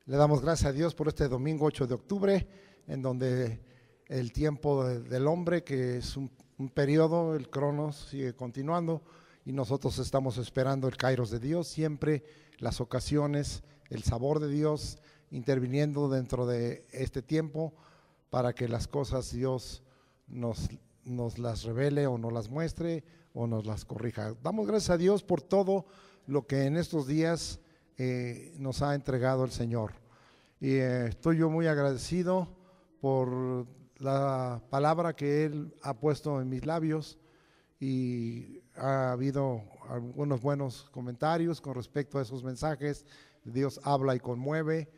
Le damos gracias a Dios por este domingo 8 de octubre, en donde el tiempo del hombre, que es un periodo, el cronos, sigue continuando y nosotros estamos esperando el kairos de Dios, siempre las ocasiones, el sabor de Dios interviniendo dentro de este tiempo para que las cosas Dios nos las revele o nos las muestre o nos las corrija. Damos gracias a Dios por todo lo que en estos días nos ha entregado el Señor. Y estoy yo muy agradecido por la palabra que Él ha puesto en mis labios, y ha habido algunos buenos comentarios con respecto a esos mensajes. Dios habla y conmueve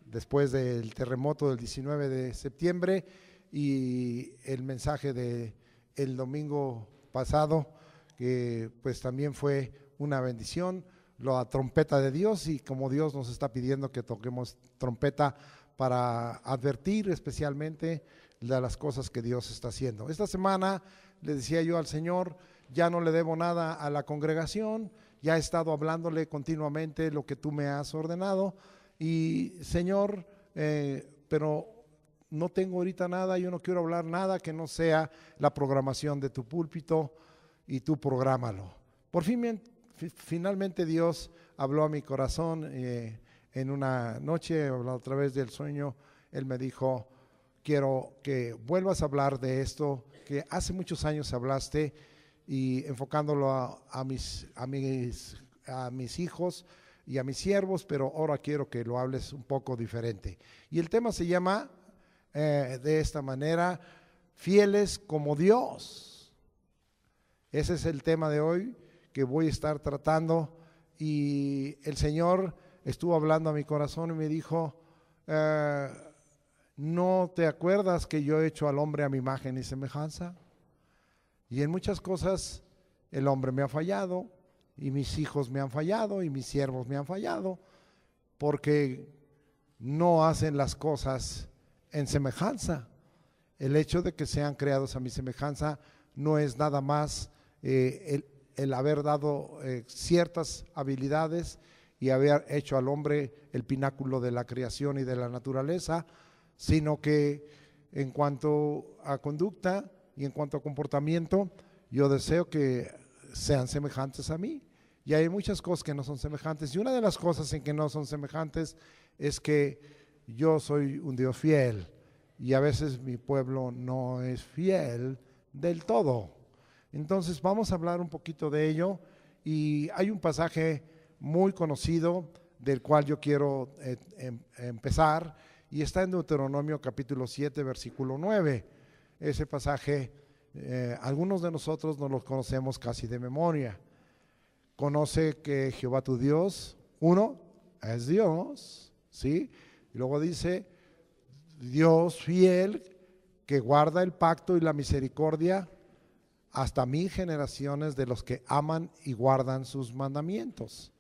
después del terremoto del 19 de septiembre y el mensaje del domingo pasado, que pues también fue una bendición, la trompeta de Dios, y como Dios nos está pidiendo que toquemos trompeta para advertir especialmente de las cosas que Dios está haciendo. Esta semana le decía yo al Señor, ya no le debo nada a la congregación, ya he estado hablándole continuamente lo que tú me has ordenado, y Señor, pero no tengo ahorita nada, yo no quiero hablar nada que no sea la programación de tu púlpito, y tú prográmalo. Finalmente Dios habló a mi corazón en una noche, a través del sueño. Él me dijo: quiero que vuelvas a hablar de esto que hace muchos años hablaste, y enfocándolo a mis hijos y a mis siervos, pero ahora quiero que lo hables un poco diferente. Y el tema se llama de esta manera: fieles como Dios. Ese es el tema de hoy que voy a estar tratando, y el Señor estuvo hablando a mi corazón y me dijo: ¿no te acuerdas que yo he hecho al hombre a mi imagen y semejanza? Y en muchas cosas el hombre me ha fallado, y mis hijos me han fallado, y mis siervos me han fallado, porque no hacen las cosas en semejanza. El hecho de que sean creados a mi semejanza no es nada más el haber dado ciertas habilidades y haber hecho al hombre el pináculo de la creación y de la naturaleza, sino que en cuanto a conducta y en cuanto a comportamiento, yo deseo que sean semejantes a mí. Y hay muchas cosas que no son semejantes, y una de las cosas en que no son semejantes es que yo soy un Dios fiel, y a veces mi pueblo no es fiel del todo. Entonces vamos a hablar un poquito de ello, y hay un pasaje muy conocido del cual yo quiero empezar, y está en Deuteronomio capítulo 7 versículo 9. Ese pasaje algunos de nosotros no lo conocemos casi de memoria. Conoce que Jehová tu Dios, uno, es Dios, ¿sí? Y luego dice: Dios fiel, que guarda el pacto y la misericordia hasta 1000 generaciones de los que aman y guardan sus mandamientos.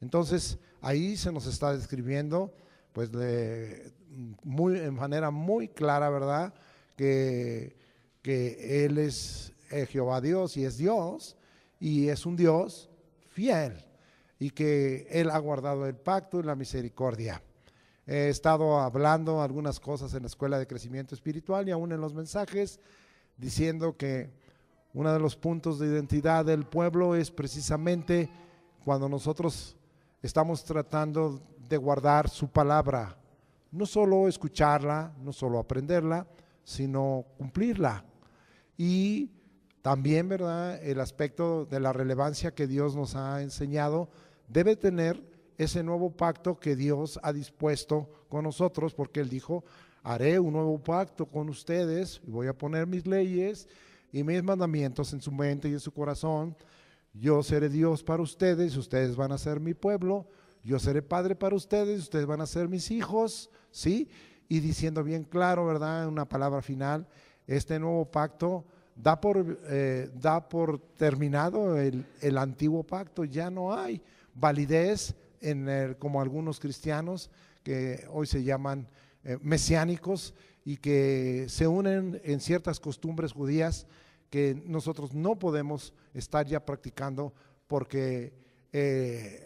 Entonces ahí se nos está describiendo pues en manera muy clara, ¿verdad?, que Él es Jehová Dios, y es Dios, y es un Dios fiel, y que Él ha guardado el pacto y la misericordia. He estado hablando algunas cosas en la escuela de crecimiento espiritual y aún en los mensajes, diciendo que uno de los puntos de identidad del pueblo es precisamente cuando nosotros estamos tratando de guardar su palabra, no solo escucharla, no solo aprenderla, sino cumplirla. Y también, ¿verdad?, el aspecto de la relevancia que Dios nos ha enseñado debe tener ese nuevo pacto que Dios ha dispuesto con nosotros, porque Él dijo: haré un nuevo pacto con ustedes y voy a poner mis leyes y mis mandamientos en su mente y en su corazón. Yo seré Dios para ustedes, ustedes van a ser mi pueblo. Yo seré padre para ustedes, ustedes van a ser mis hijos, ¿sí? Y diciendo bien claro, ¿verdad?, en una palabra final, este nuevo pacto da por terminado el antiguo pacto. Ya no hay validez como algunos cristianos que hoy se llaman mesiánicos, y que se unen en ciertas costumbres judías que nosotros no podemos estar ya practicando, porque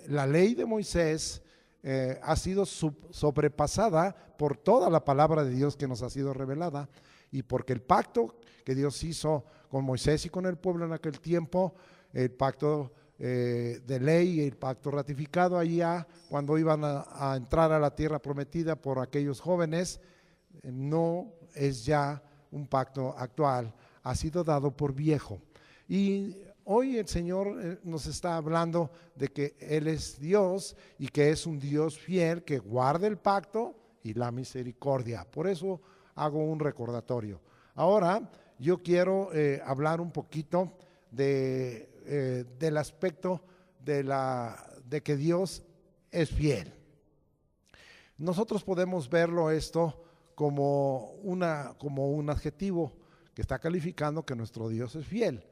la ley de Moisés ha sido sobrepasada por toda la palabra de Dios que nos ha sido revelada, y porque el pacto que Dios hizo con Moisés y con el pueblo en aquel tiempo, el pacto de ley, el pacto ratificado allá cuando iban a entrar a la tierra prometida por aquellos jóvenes, no es ya un pacto actual, ha sido dado por viejo. Y hoy el Señor nos está hablando de que Él es Dios y que es un Dios fiel que guarda el pacto y la misericordia. Por eso hago un recordatorio. Ahora yo quiero hablar un poquito del aspecto de que Dios es fiel. Nosotros podemos verlo esto como un adjetivo que está calificando que nuestro Dios es fiel.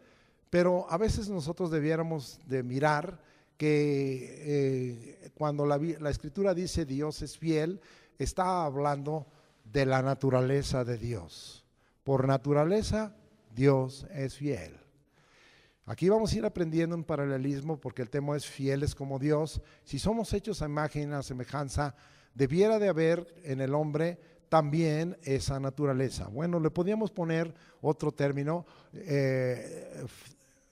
Pero a veces nosotros debiéramos de mirar que cuando la Escritura dice Dios es fiel, está hablando de la naturaleza de Dios. Por naturaleza, Dios es fiel. Aquí vamos a ir aprendiendo un paralelismo porque el tema es fieles como Dios. Si somos hechos a imagen y a semejanza, debiera de haber en el hombre también esa naturaleza. Bueno, le podríamos poner otro término.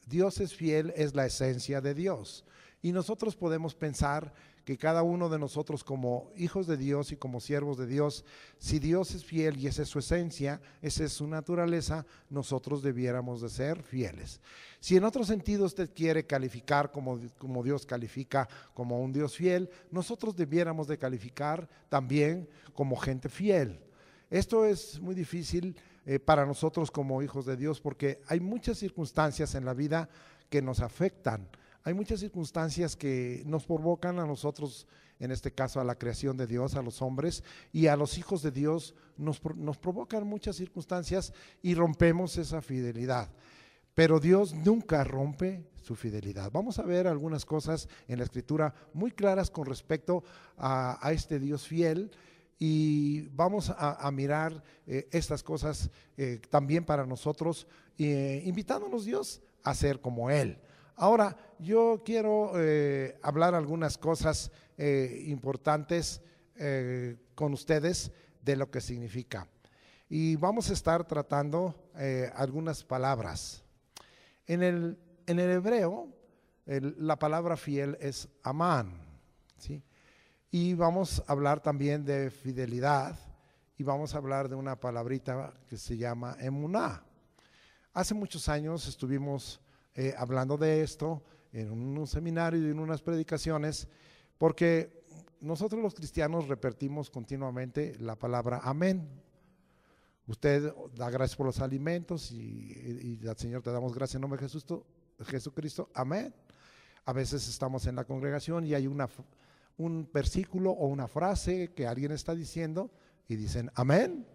Dios es fiel, es la esencia de Dios. Y nosotros podemos pensar que cada uno de nosotros como hijos de Dios y como siervos de Dios, si Dios es fiel y esa es su esencia, esa es su naturaleza, nosotros debiéramos de ser fieles. Si en otro sentido usted quiere calificar como Dios califica como un Dios fiel, nosotros debiéramos de calificar también como gente fiel. Esto es muy difícil para nosotros como hijos de Dios porque hay muchas circunstancias en la vida que nos afectan. Hay muchas circunstancias que nos provocan a nosotros, en este caso a la creación de Dios, a los hombres y a los hijos de Dios, nos provocan muchas circunstancias y rompemos esa fidelidad. Pero Dios nunca rompe su fidelidad. Vamos a ver algunas cosas en la Escritura muy claras con respecto a este Dios fiel. Y vamos a mirar estas cosas también para nosotros, invitándonos Dios a ser como Él. Ahora, yo quiero hablar algunas cosas importantes con ustedes de lo que significa. Y vamos a estar tratando algunas palabras. En el hebreo, la palabra fiel es amán, ¿sí? Y vamos a hablar también de fidelidad y vamos a hablar de una palabrita que se llama emuná. Hace muchos años estuvimos hablando de esto en un seminario y en unas predicaciones, porque nosotros los cristianos repetimos continuamente la palabra amén. Usted da gracias por los alimentos y al Señor te damos gracias en nombre de Jesucristo, amén. A veces estamos en la congregación y hay un versículo o una frase que alguien está diciendo y dicen amén,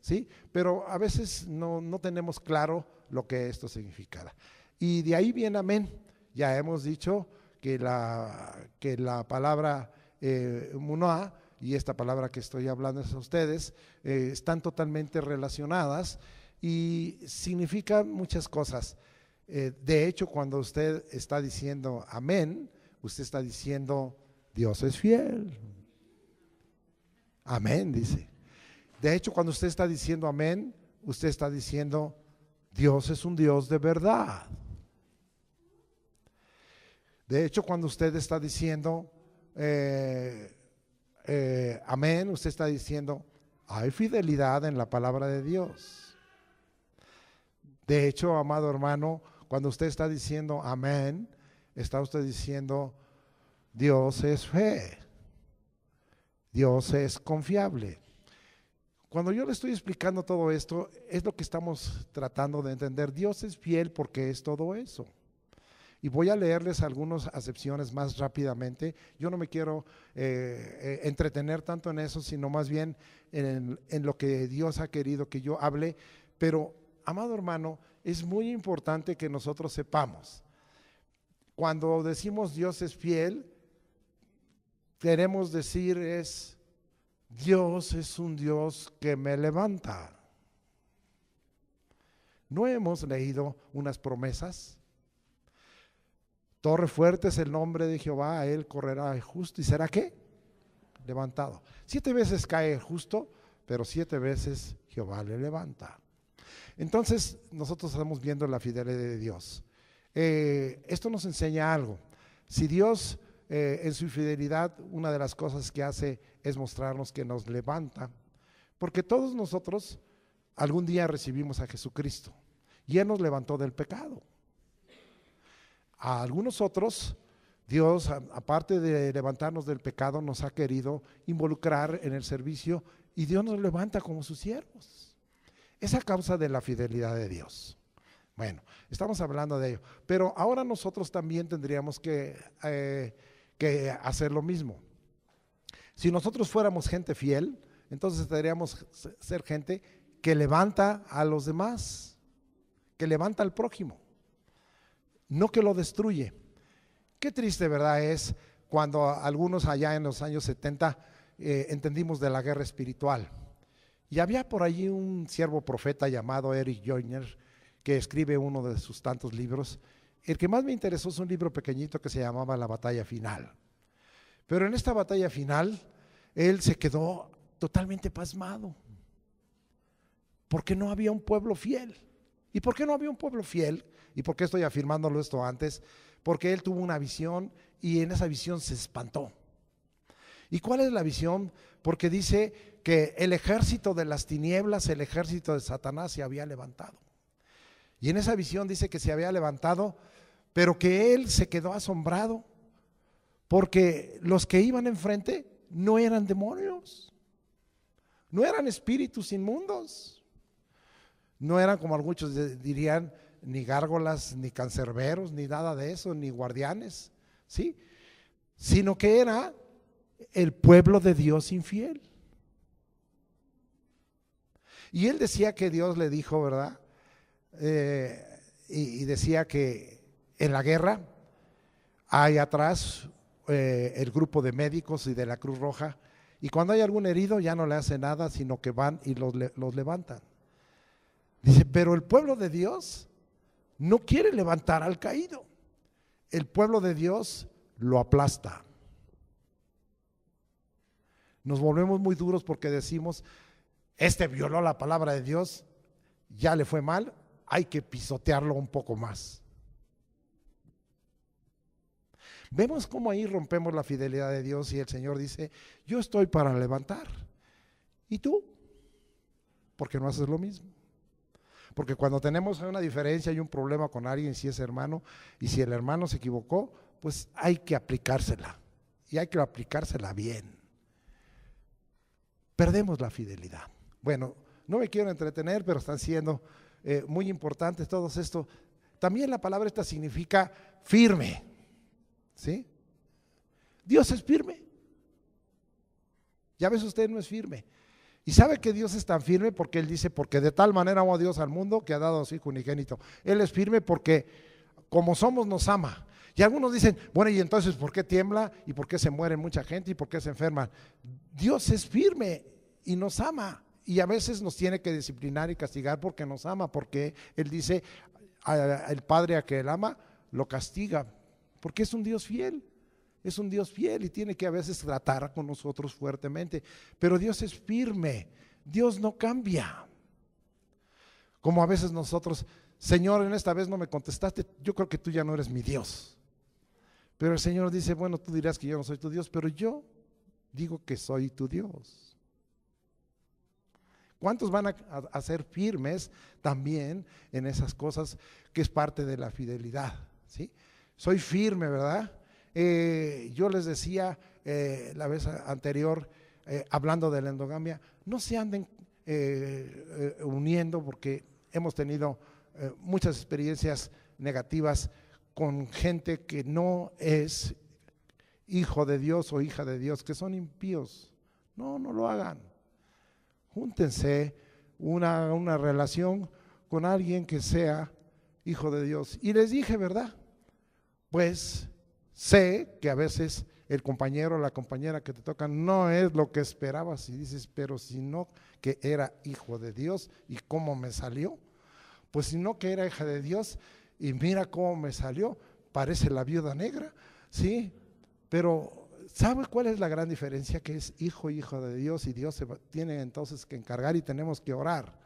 ¿sí? Pero a veces no tenemos claro lo que esto significa. Y de ahí viene amén. Ya hemos dicho que la palabra muná y esta palabra que estoy hablando a ustedes están totalmente relacionadas y significan muchas cosas. De hecho, cuando usted está diciendo amén, usted está diciendo Dios es fiel. Amén, dice. De hecho, cuando usted está diciendo amén, usted está diciendo Dios es un Dios de verdad. De hecho, cuando usted está diciendo amén, usted está diciendo hay fidelidad en la palabra de Dios. De hecho, amado hermano, cuando usted está diciendo amén, está usted diciendo Dios es fe, Dios es confiable. Cuando yo le estoy explicando todo esto, es lo que estamos tratando de entender. Dios es fiel porque es todo eso. Y voy a leerles algunas acepciones más rápidamente. Yo no me quiero entretener tanto en eso, sino más bien en lo que Dios ha querido que yo hable. Pero, amado hermano, es muy importante que nosotros sepamos. Cuando decimos Dios es fiel, queremos decir Dios es un Dios que me levanta. ¿No hemos leído unas promesas? Torre fuerte es el nombre de Jehová, a él correrá el justo y será ¿qué? levantado. 7 veces cae el justo, pero 7 veces Jehová le levanta. Entonces nosotros estamos viendo la fidelidad de Dios. Esto nos enseña algo. Si Dios en su fidelidad, una de las cosas que hace es mostrarnos que nos levanta, porque todos nosotros algún día recibimos a Jesucristo y Él nos levantó del pecado. A algunos otros, Dios, aparte de levantarnos del pecado, nos ha querido involucrar en el servicio y Dios nos levanta como sus siervos. Es a causa de la fidelidad de Dios. Bueno, estamos hablando de ello, pero ahora nosotros también tendríamos que hacer lo mismo. Si nosotros fuéramos gente fiel, entonces deberíamos ser gente que levanta a los demás, que levanta al prójimo, no que lo destruye. Qué triste, ¿verdad? Es cuando algunos allá en los años 70 entendimos de la guerra espiritual. Y había por allí un siervo profeta llamado Eric Joyner, que escribe uno de sus tantos libros. El que más me interesó es un libro pequeñito que se llamaba La batalla final. Pero en esta batalla final, él se quedó totalmente pasmado, porque no había un pueblo fiel. ¿Y por qué no había un pueblo fiel? ¿Y por qué estoy afirmándolo esto antes? Porque él tuvo una visión y en esa visión se espantó. ¿Y cuál es la visión? Porque dice que el ejército de las tinieblas, el ejército de Satanás se había levantado. Y en esa visión dice que se había levantado, pero que él se quedó asombrado porque los que iban enfrente no eran demonios, no eran espíritus inmundos, no eran, como muchos dirían, ni gárgolas, ni cancerberos, ni nada de eso, ni guardianes, ¿sí? Sino que era el pueblo de Dios infiel. Y él decía que Dios le dijo, ¿verdad? Y decía que en la guerra hay atrás el grupo de médicos y de la Cruz Roja, y cuando hay algún herido ya no le hace nada, sino que van y los levantan. Dice, pero el pueblo de Dios no quiere levantar al caído, el pueblo de Dios lo aplasta. Nos volvemos muy duros porque decimos, este violó la palabra de Dios, ya le fue mal, hay que pisotearlo un poco más. Vemos cómo ahí rompemos la fidelidad de Dios y el Señor dice, yo estoy para levantar. ¿Y tú? ¿Por qué no haces lo mismo? Porque cuando tenemos una diferencia y un problema con alguien, si es hermano, y si el hermano se equivocó, pues hay que aplicársela, y hay que aplicársela bien. Perdemos la fidelidad. Bueno, no me quiero entretener, pero están siendo muy importantes todos esto. También la palabra esta significa firme, ¿sí? Dios es firme. Ya ves, usted no es firme. Y sabe que Dios es tan firme porque Él dice, porque de tal manera amó a Dios al mundo que ha dado a su Hijo unigénito. Él es firme porque como somos nos ama. Y algunos dicen, bueno, ¿y entonces por qué tiembla? ¿Y por qué se muere mucha gente? ¿Y por qué se enferman? Dios es firme y nos ama. Y a veces nos tiene que disciplinar y castigar porque nos ama, porque Él dice, el Padre a que Él ama, lo castiga, porque es un Dios fiel. Es un Dios fiel y tiene que a veces tratar con nosotros fuertemente, pero Dios es firme, Dios no cambia. Como a veces nosotros, Señor, en esta vez no me contestaste, yo creo que tú ya no eres mi Dios. Pero el Señor dice, bueno, tú dirás que yo no soy tu Dios, pero yo digo que soy tu Dios. ¿Cuántos van a ser firmes también en esas cosas que es parte de la fidelidad? ¿Sí? Soy firme, ¿verdad? Yo les decía la vez anterior, hablando de la endogamia, no se anden uniendo porque hemos tenido muchas experiencias negativas con gente que no es hijo de Dios o hija de Dios, que son impíos. No lo hagan. Júntense una relación con alguien que sea hijo de Dios. Y les dije, ¿verdad? Pues sé que a veces el compañero o la compañera que te tocan no es lo que esperabas y dices, pero si no que era hijo de Dios y cómo me salió, pues si no que era hija de Dios y mira cómo me salió, parece la viuda negra, ¿sí? Pero ¿Sabe cuál es la gran diferencia? Que es hijo de Dios y Dios tiene entonces que encargar y tenemos que orar.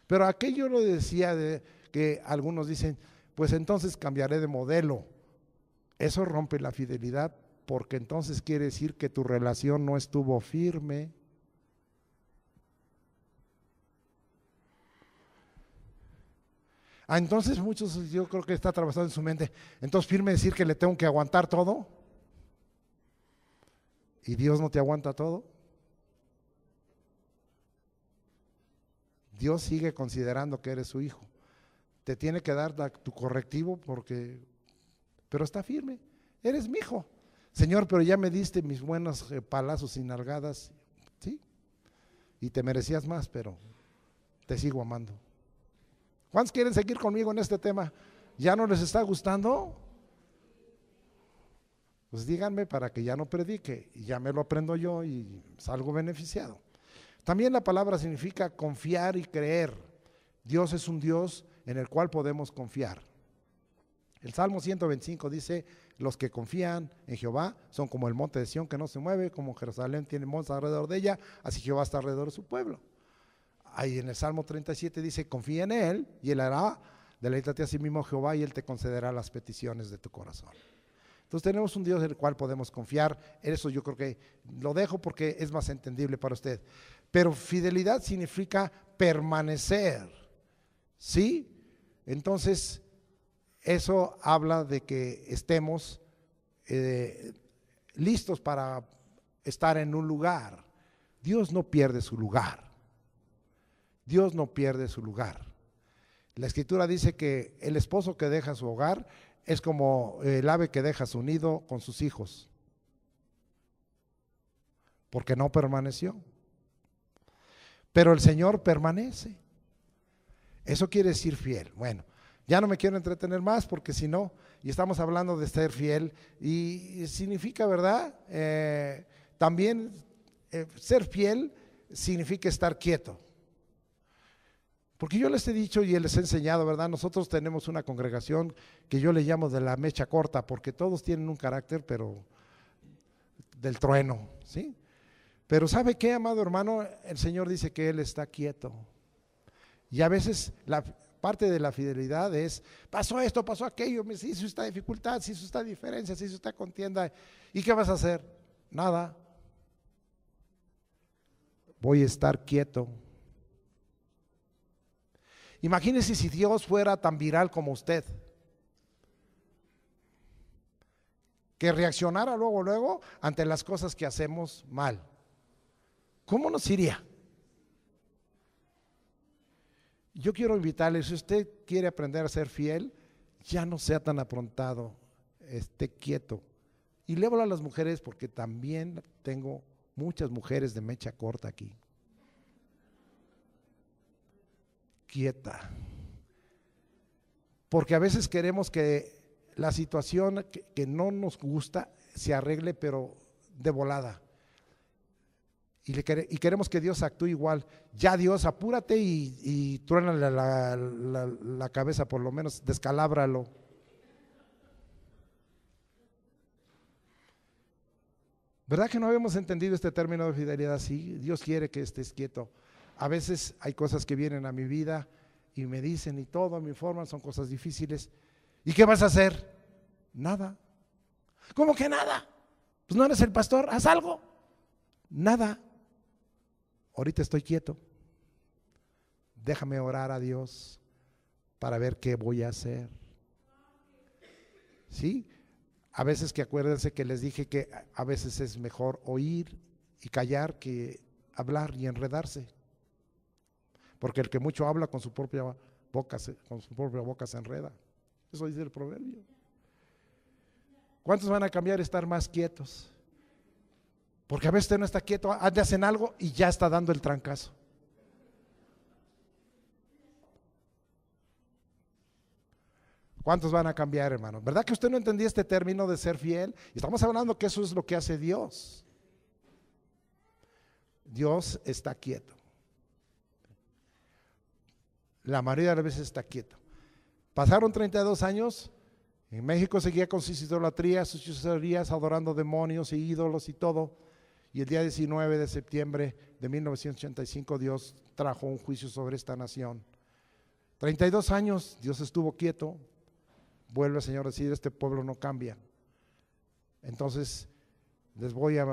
Pero aquello lo decía de que algunos dicen, pues entonces cambiaré de modelo. Eso rompe la fidelidad porque entonces quiere decir que tu relación no estuvo firme. Entonces muchos, yo creo que está atravesando en su mente, entonces firme decir que le tengo que aguantar todo. ¿Y Dios no te aguanta todo? Dios sigue considerando que eres su hijo. Te tiene que dar tu correctivo pero está firme. Eres mi hijo. Señor, pero ya me diste mis buenos palazos y nalgadas, ¿sí? Y te merecías más, pero te sigo amando. ¿Cuántos quieren seguir conmigo en este tema? ¿Ya no les está gustando? Pues díganme para que ya no predique y ya me lo aprendo yo y salgo beneficiado. También la palabra significa confiar y creer. Dios es un Dios en el cual podemos confiar. El Salmo 125 dice, los que confían en Jehová son como el monte de Sión que no se mueve, como Jerusalén tiene montes alrededor de ella, así Jehová está alrededor de su pueblo. Ahí en el Salmo 37 dice, confía en Él y Él hará, deleítate a sí mismo Jehová y Él te concederá las peticiones de tu corazón. Entonces tenemos un Dios en el cual podemos confiar. Eso yo creo que lo dejo porque es más entendible para usted. Pero fidelidad significa permanecer, ¿sí? Entonces eso habla de que estemos listos para estar en un lugar. Dios no pierde su lugar. Dios no pierde su lugar. La Escritura dice que el esposo que deja su hogar es como el ave que deja su nido con sus hijos, porque no permaneció. Pero el Señor permanece. Eso quiere decir fiel. Bueno, ya no me quiero entretener más porque si no, y estamos hablando de ser fiel, y significa, ¿verdad? También ser fiel significa estar quieto. Porque yo les he dicho y les he enseñado, ¿verdad? Nosotros tenemos una congregación que yo le llamo de la mecha corta, porque todos tienen un carácter, pero del trueno, ¿sí? Pero ¿sabe qué, amado hermano? El Señor dice que Él está quieto. Y a veces la parte de la fidelidad es, pasó esto, pasó aquello, se hizo esta dificultad, se hizo esta diferencia, se hizo esta contienda. ¿Y qué vas a hacer? Nada. Voy a estar quieto. Imagínese si Dios fuera tan viral como usted, que reaccionara luego ante las cosas que hacemos mal. ¿Cómo nos iría? Yo quiero invitarle, si usted quiere aprender a ser fiel, ya no sea tan aprontado, esté quieto. Y le hablo a las mujeres porque también tengo muchas mujeres de mecha corta aquí. Quieta. Porque a veces queremos que la situación que no nos gusta se arregle, pero de volada. Y queremos que Dios actúe igual. Ya Dios, apúrate y truénale la cabeza, por lo menos descalábralo. ¿Verdad que no habíamos entendido este término de fidelidad? Sí, Dios quiere que estés quieto. A veces hay cosas que vienen a mi vida y me dicen y todo, me informan, son cosas difíciles. ¿Y qué vas a hacer? Nada. ¿Cómo que nada? Pues no eres el pastor, haz algo. Nada. Ahorita estoy quieto. Déjame orar a Dios para ver qué voy a hacer. ¿Sí? A veces que acuérdense que les dije que a veces es mejor oír y callar que hablar y enredarse. Porque el que mucho habla con su propia boca se enreda. Eso dice el proverbio. ¿Cuántos van a cambiar a estar más quietos? Porque a veces usted no está quieto, hacen algo y ya está dando el trancazo. ¿Cuántos van a cambiar, hermano? ¿Verdad que usted no entendía este término de ser fiel? Y estamos hablando que eso es lo que hace Dios. Dios está quieto. La mayoría de las veces está quieto. Pasaron 32 años En México seguía con sus idolatrías, sus hechicerías, adorando demonios y ídolos y todo. Y el día 19 de septiembre de 1985 Dios trajo un juicio sobre esta nación. 32 años Dios estuvo quieto. Vuelve el Señor a decir, este pueblo no cambia. Entonces les voy a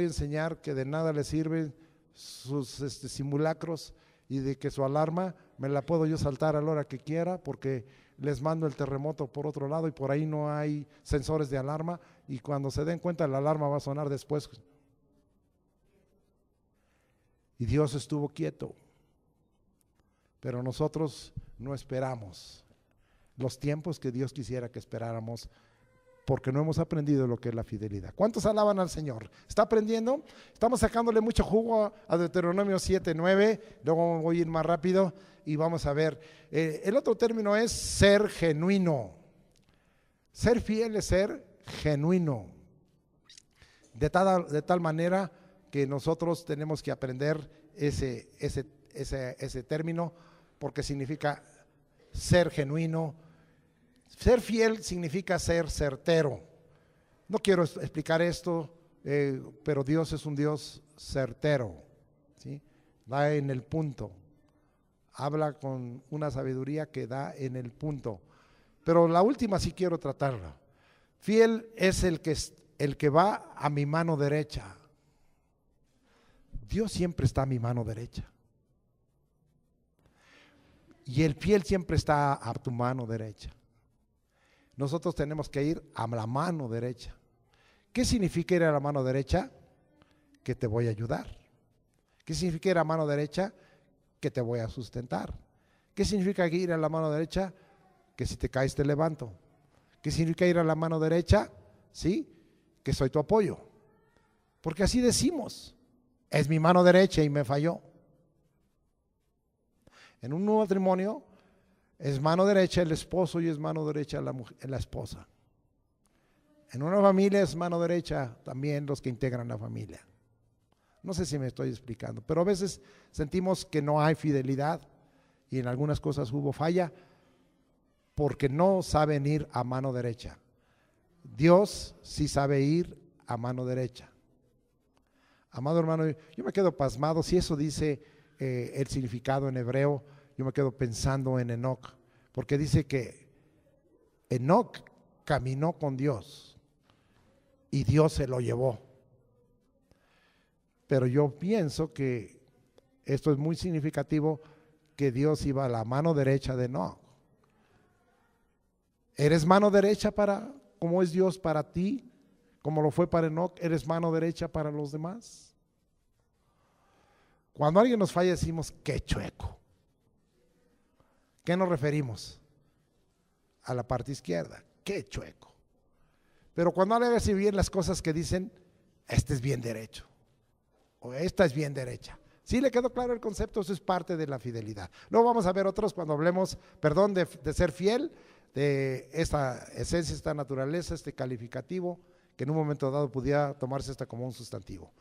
enseñar que de nada les sirven sus simulacros y de que su alarma me la puedo yo saltar a la hora que quiera, porque les mando el terremoto por otro lado y por ahí no hay sensores de alarma, y cuando se den cuenta la alarma va a sonar después. Y Dios estuvo quieto, pero nosotros no esperamos los tiempos que Dios quisiera que esperáramos, porque no hemos aprendido lo que es la fidelidad. ¿Cuántos alaban al Señor? ¿Está aprendiendo? Estamos sacándole mucho jugo a Deuteronomio 7:9, luego voy a ir más rápido y vamos a ver. El otro término es ser genuino. Ser fiel es ser genuino. De tal manera que nosotros tenemos que aprender ese término, porque significa ser genuino. Ser fiel significa ser certero. No quiero explicar esto, pero Dios es un Dios certero, ¿sí? Da en el punto, habla con una sabiduría que da en el punto. Pero la última sí quiero tratarla. Fiel es el que va a mi mano derecha. Dios siempre está a mi mano derecha. Y el fiel siempre está a tu mano derecha. Nosotros tenemos que ir a la mano derecha. ¿Qué significa ir a la mano derecha? Que te voy a ayudar. ¿Qué significa ir a la mano derecha? Que te voy a sustentar. ¿Qué significa ir a la mano derecha? Que si te caes te levanto. ¿Qué significa ir a la mano derecha? Sí, que soy tu apoyo. Porque así decimos, es mi mano derecha y me falló. En un nuevo matrimonio es mano derecha el esposo y es mano derecha la esposa. En una familia es mano derecha también los que integran la familia. No sé si me estoy explicando, pero a veces sentimos que no hay fidelidad y en algunas cosas hubo falla porque no saben ir a mano derecha. Dios sí sabe ir a mano derecha. Amado hermano, yo me quedo pasmado si eso dice el significado en hebreo. Yo me quedo pensando en Enoc, porque dice que Enoc caminó con Dios y Dios se lo llevó. Pero yo pienso que esto es muy significativo, que Dios iba a la mano derecha de Enoc. ¿Eres mano derecha como es Dios para ti? Como lo fue para Enoc, ¿eres mano derecha para los demás? Cuando alguien nos falla decimos, qué chueco. ¿Qué nos referimos? A la parte izquierda, qué chueco. Pero cuando alguien hace bien las cosas que dicen, este es bien derecho, o esta es bien derecha. ¿Sí le quedó claro el concepto? Eso es parte de la fidelidad. Luego vamos a ver otros cuando hablemos, de ser fiel, de esta esencia, esta naturaleza, este calificativo, que en un momento dado pudiera tomarse hasta como un sustantivo.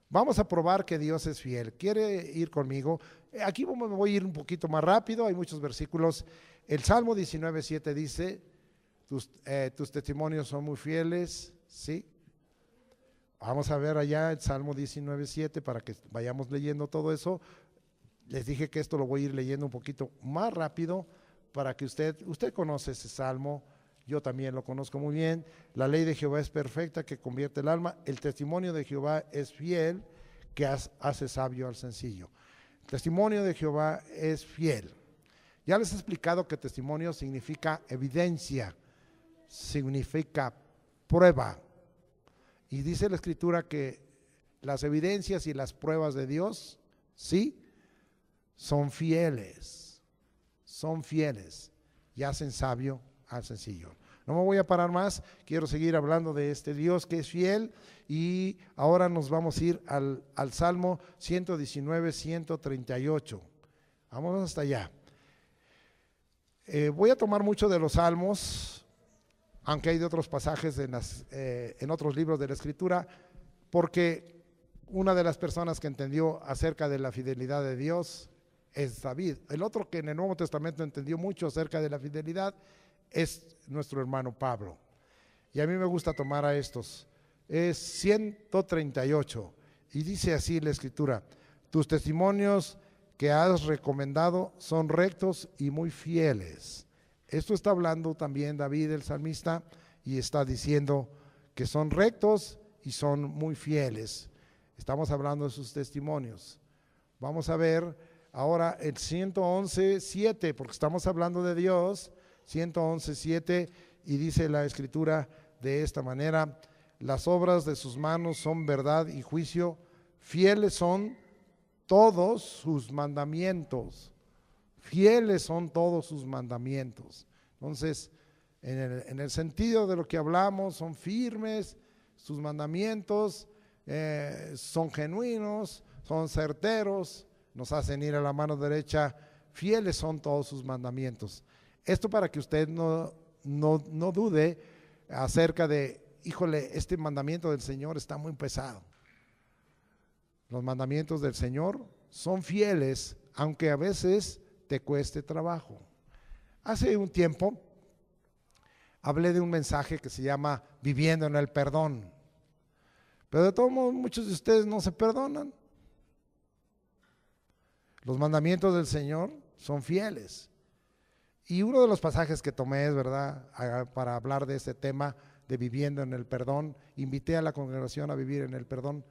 Vamos a probar que Dios es fiel. ¿Quiere ir conmigo? Aquí me voy a ir un poquito más rápido, hay muchos versículos. El Salmo 19:7 dice, tus testimonios son muy fieles, ¿sí? Vamos a ver allá el Salmo 19:7 para que vayamos leyendo todo eso. Les dije que esto lo voy a ir leyendo un poquito más rápido para que usted conoce ese Salmo. Yo también lo conozco muy bien. La ley de Jehová es perfecta, que convierte el alma. El testimonio de Jehová es fiel, que hace sabio al sencillo. El testimonio de Jehová es fiel. Ya les he explicado que testimonio significa evidencia, significa prueba. Y dice la Escritura que las evidencias y las pruebas de Dios, sí, son fieles y hacen sabio al sencillo. No me voy a parar más, quiero seguir hablando de este Dios que es fiel, y ahora nos vamos a ir al Salmo 119, 138. Vamos hasta allá. Voy a tomar mucho de los salmos, aunque hay de otros pasajes en otros libros de la Escritura, porque una de las personas que entendió acerca de la fidelidad de Dios es David. El otro que en el Nuevo Testamento entendió mucho acerca de la fidelidad es nuestro hermano Pablo. Y a mí me gusta tomar a estos. Es 138 y dice así la Escritura: tus testimonios que has recomendado son rectos y muy fieles. Esto está hablando también David el salmista y está diciendo que son rectos y son muy fieles. Estamos hablando de sus testimonios. Vamos a ver ahora el 111:7, porque estamos hablando de Dios. 111:7, y dice la Escritura de esta manera: las obras de sus manos son verdad y juicio, fieles son todos sus mandamientos. Fieles son todos sus mandamientos. Entonces, en el sentido de lo que hablamos, son firmes, sus mandamientos son genuinos, son certeros, nos hacen ir a la mano derecha. Fieles son todos sus mandamientos. Esto para que usted no dude acerca de, híjole, este mandamiento del Señor está muy pesado. Los mandamientos del Señor son fieles, aunque a veces te cueste trabajo. Hace un tiempo hablé de un mensaje que se llama Viviendo en el Perdón. Pero de todos modos, muchos de ustedes no se perdonan. Los mandamientos del Señor son fieles. Y uno de los pasajes que tomé, es verdad, para hablar de este tema de viviendo en el perdón, invité a la congregación a vivir en el perdón,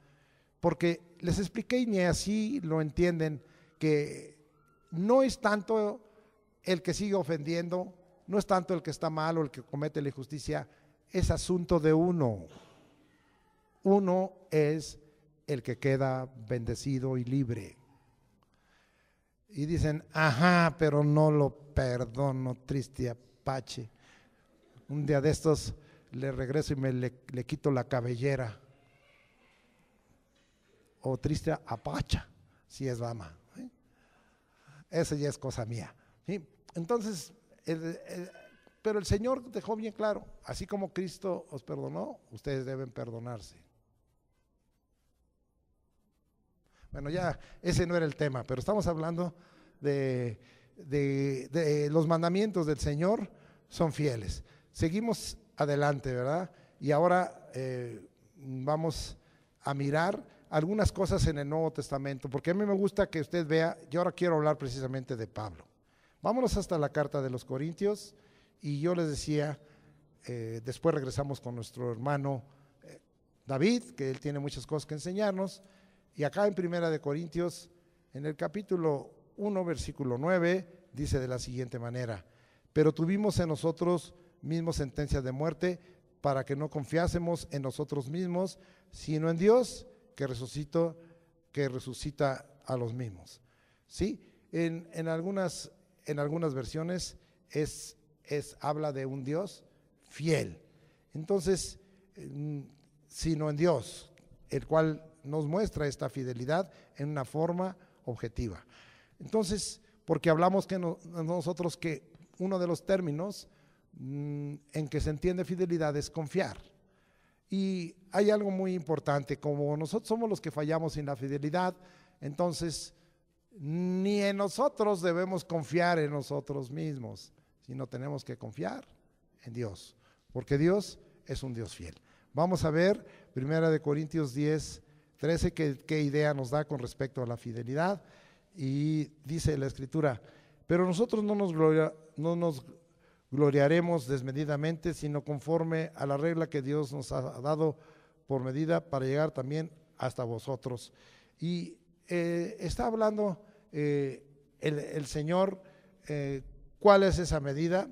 porque les expliqué, y ni así lo entienden, que no es tanto el que sigue ofendiendo, no es tanto el que está mal o el que comete la injusticia, es asunto de uno. Uno es el que queda bendecido y libre. Y dicen, ajá, pero no lo perdono, triste Apache. Un día de estos le regreso y le quito la cabellera. O triste Apacha, si es dama. ¿Sí? Esa ya es cosa mía. ¿Sí? Entonces, pero el Señor dejó bien claro, así como Cristo os perdonó, ustedes deben perdonarse. Bueno, ya ese no era el tema, pero estamos hablando de los mandamientos del Señor son fieles. Seguimos adelante, ¿verdad? Y ahora vamos a mirar algunas cosas en el Nuevo Testamento, porque a mí me gusta que usted vea. Yo ahora quiero hablar precisamente de Pablo. Vámonos hasta la carta de los Corintios, y yo les decía, después regresamos con nuestro hermano David, que él tiene muchas cosas que enseñarnos. Y acá en Primera de Corintios, en el capítulo 1, versículo 9, dice de la siguiente manera: pero tuvimos en nosotros mismos sentencia de muerte, para que no confiásemos en nosotros mismos, sino en Dios, que resucita a los mismos. ¿Sí? En algunas versiones habla de un Dios fiel. Entonces, sino en Dios, el cual nos muestra esta fidelidad en una forma objetiva. Entonces, porque hablamos que nosotros que uno de los términos en que se entiende fidelidad es confiar. Y hay algo muy importante: como nosotros somos los que fallamos en la fidelidad, entonces ni en nosotros debemos confiar en nosotros mismos, sino tenemos que confiar en Dios, porque Dios es un Dios fiel. Vamos a ver Primera de Corintios 10:13, qué idea nos da con respecto a la fidelidad. Y dice la Escritura: pero nosotros no nos gloriaremos desmedidamente, sino conforme a la regla que Dios nos ha dado por medida, para llegar también hasta vosotros. Y está hablando el Señor, ¿cuál es esa medida?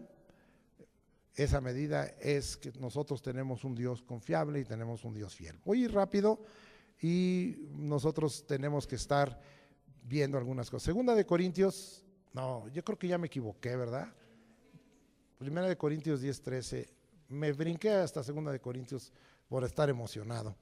Esa medida es que nosotros tenemos un Dios confiable y tenemos un Dios fiel. Voy a ir rápido, y nosotros tenemos que estar viendo algunas cosas. Segunda de Corintios, no, yo creo que ya me equivoqué, ¿verdad? Primera de Corintios 10:13, me brinqué hasta Segunda de Corintios por estar emocionado.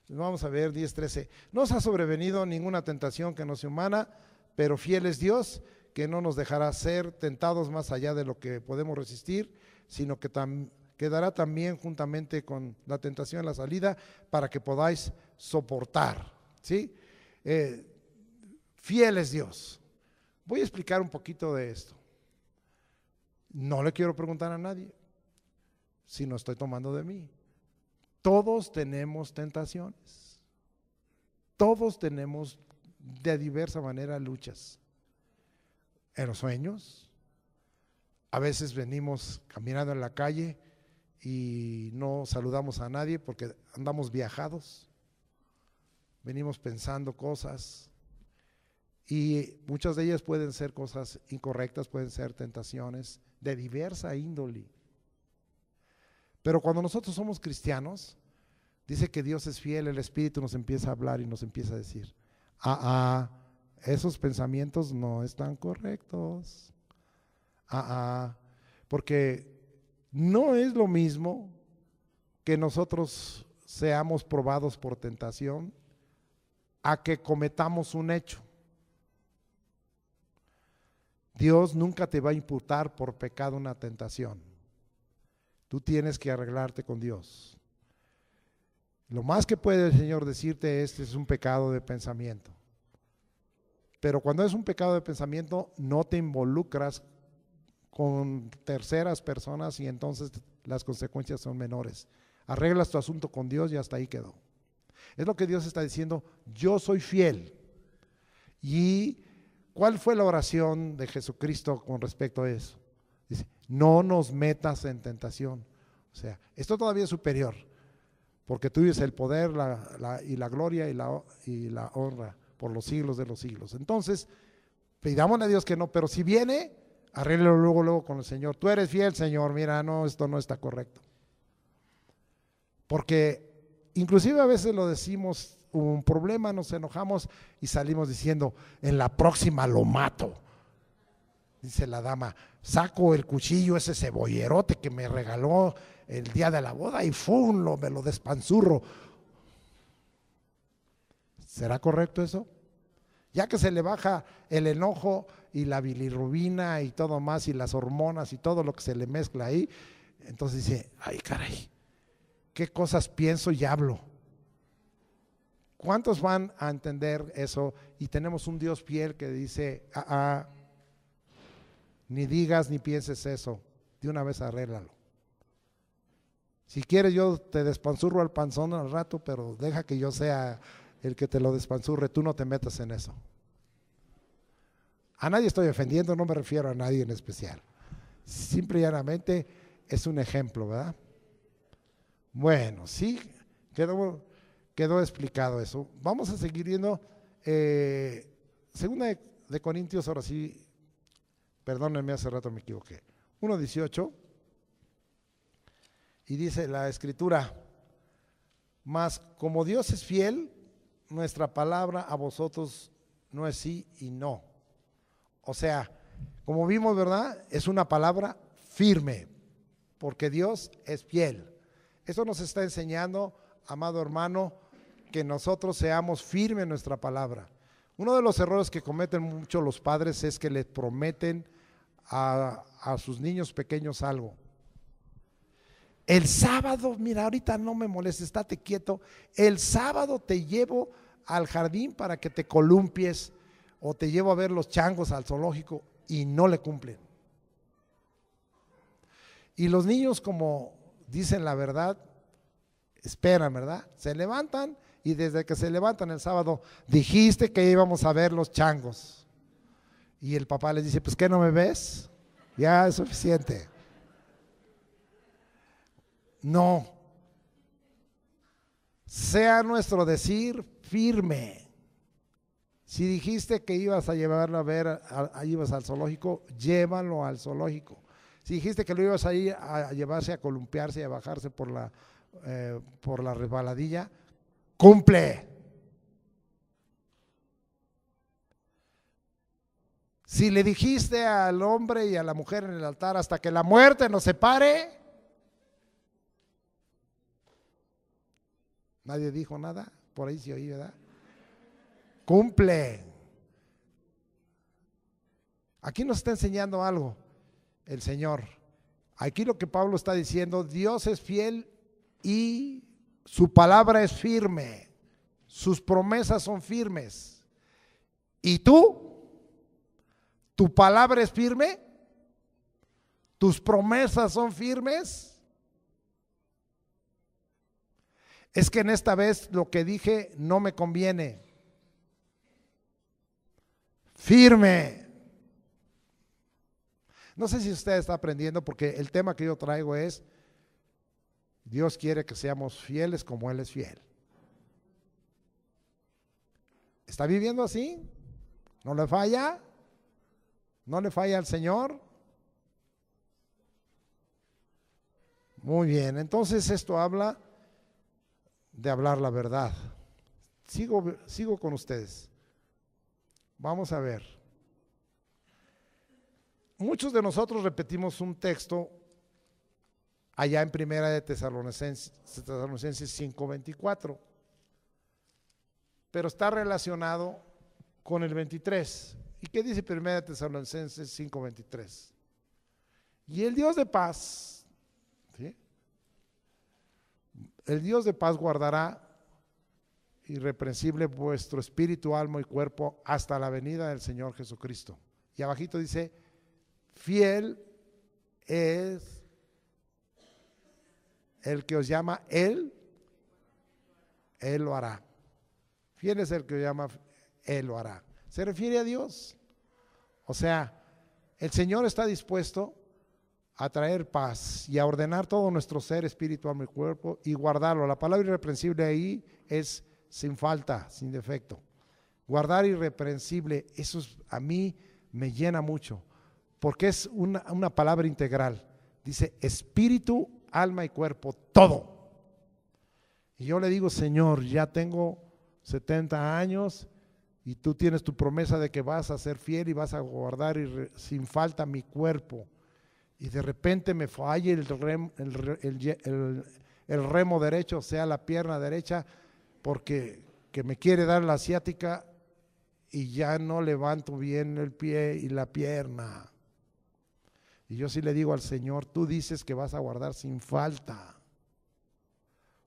Vamos a ver 10:13, no os ha sobrevenido ninguna tentación que no sea humana, pero fiel es Dios, que no nos dejará ser tentados más allá de lo que podemos resistir, sino que dará también juntamente con la tentación la salida, para que podáis soportar. ¿Sí? Fiel es Dios. Voy a explicar un poquito de esto. No le quiero preguntar a nadie si no estoy tomando de mí. Todos tenemos tentaciones. Todos tenemos de diversa manera luchas. En los sueños, a veces venimos caminando en la calle y no saludamos a nadie porque andamos viajados. Venimos pensando cosas y muchas de ellas pueden ser cosas incorrectas, pueden ser tentaciones de diversa índole. Pero cuando nosotros somos cristianos, dice que Dios es fiel, el Espíritu nos empieza a hablar y nos empieza a decir, esos pensamientos no están correctos. Porque no es lo mismo que nosotros seamos probados por tentación a que cometamos un hecho. Dios nunca te va a imputar por pecado una tentación. Tú tienes que arreglarte con Dios. Lo más que puede el Señor decirte, este es un pecado de pensamiento. Pero cuando es un pecado de pensamiento, no te involucras con terceras personas y entonces las consecuencias son menores. Arreglas tu asunto con Dios y hasta ahí quedó. Es lo que Dios está diciendo, yo soy fiel. ¿Y cuál fue la oración de Jesucristo con respecto a eso? Dice, no nos metas en tentación. O sea, esto todavía es superior, porque tuyo es el poder y la gloria y la honra por los siglos de los siglos. Entonces, pidámosle a Dios que no, pero si viene, arréglalo luego con el Señor. Tú eres fiel, Señor, mira, no, esto no está correcto. Porque inclusive a veces lo decimos, un problema, nos enojamos y salimos diciendo, en la próxima lo mato. Dice la dama, saco el cuchillo, ese cebollerote que me regaló el día de la boda y me lo despanzurro. ¿Será correcto eso? Ya que se le baja el enojo y la bilirrubina y todo más y las hormonas y todo lo que se le mezcla ahí, entonces dice, ay caray, qué cosas pienso y hablo. ¿Cuántos van a entender eso? Y tenemos un Dios fiel que dice, ni digas ni pienses eso, de una vez arréglalo. Si quieres yo te despanzurro al panzón al rato, pero deja que yo sea el que te lo despanzurre, tú no te metas en eso. A nadie estoy ofendiendo, no me refiero a nadie en especial. Simple y llanamente es un ejemplo, ¿verdad? Bueno, sí, quedó explicado eso. Vamos a seguir viendo segunda de Corintios, ahora sí, perdónenme, hace rato me equivoqué. 1:18, y dice la escritura, mas como Dios es fiel, nuestra palabra a vosotros no es sí y no. O sea, como vimos, ¿verdad? Es una palabra firme, porque Dios es fiel. Eso nos está enseñando, amado hermano, que nosotros seamos firmes en nuestra palabra. Uno de los errores que cometen mucho los padres es que les prometen a sus niños pequeños algo. El sábado, mira, ahorita no me molestes, estate quieto. El sábado te llevo al jardín para que te columpies, o te llevo a ver los changos al zoológico, y no le cumplen. Y los niños, como dicen la verdad, esperan, ¿verdad? Se levantan y desde que se levantan el sábado, dijiste que íbamos a ver los changos. Y el papá les dice, pues ¿qué no me ves? Ya es suficiente. No. Sea nuestro decir firme. Si dijiste que ibas a llevarlo a ver, ibas al zoológico, llévalo al zoológico. Si dijiste que lo ibas a ir a llevarse a columpiarse y a bajarse por la resbaladilla, cumple. Si le dijiste al hombre y a la mujer en el altar, hasta que la muerte nos separe, nadie dijo nada, por ahí se oí, ¿verdad? Cumple. Aquí nos está enseñando algo el Señor. Aquí lo que Pablo está diciendo, Dios es fiel y su palabra es firme, sus promesas son firmes. ¿Y tú? ¿Tu palabra es firme? ¿Tus promesas son firmes? Es que en esta vez lo que dije no me conviene. Firme. No sé si usted está aprendiendo, porque el tema que yo traigo es: Dios quiere que seamos fieles como Él es fiel. ¿Está viviendo así? ¿No le falla? ¿No le falla al Señor? Muy bien, entonces esto habla de hablar la verdad. Sigo con ustedes. Vamos a ver. Muchos de nosotros repetimos un texto allá en Primera de Tesalonicenses 5:24, pero está relacionado con el 23. ¿Y qué dice Primera de Tesalonicenses 5:23? Y el Dios de paz, ¿sí?, el Dios de paz guardará irreprensible vuestro espíritu, alma y cuerpo hasta la venida del Señor Jesucristo. Y abajito dice: fiel es el que os llama, Él lo hará. Fiel es el que os llama, Él lo hará. Se refiere a Dios. O sea, el Señor está dispuesto a traer paz y a ordenar todo nuestro ser, espíritu, alma y cuerpo, y guardarlo. La palabra irreprensible ahí es sin falta, sin defecto. Guardar irreprensible, eso a mí me llena mucho, porque es una palabra integral. Dice espíritu, alma y cuerpo, todo. Y yo le digo: Señor, ya tengo 70 años y tú tienes tu promesa de que vas a ser fiel y vas a guardar sin falta mi cuerpo. Y de repente me falla el remo derecho, o sea, la pierna derecha, porque que me quiere dar la ciática y ya no levanto bien el pie y la pierna. Y yo sí le digo al Señor: tú dices que vas a guardar sin falta.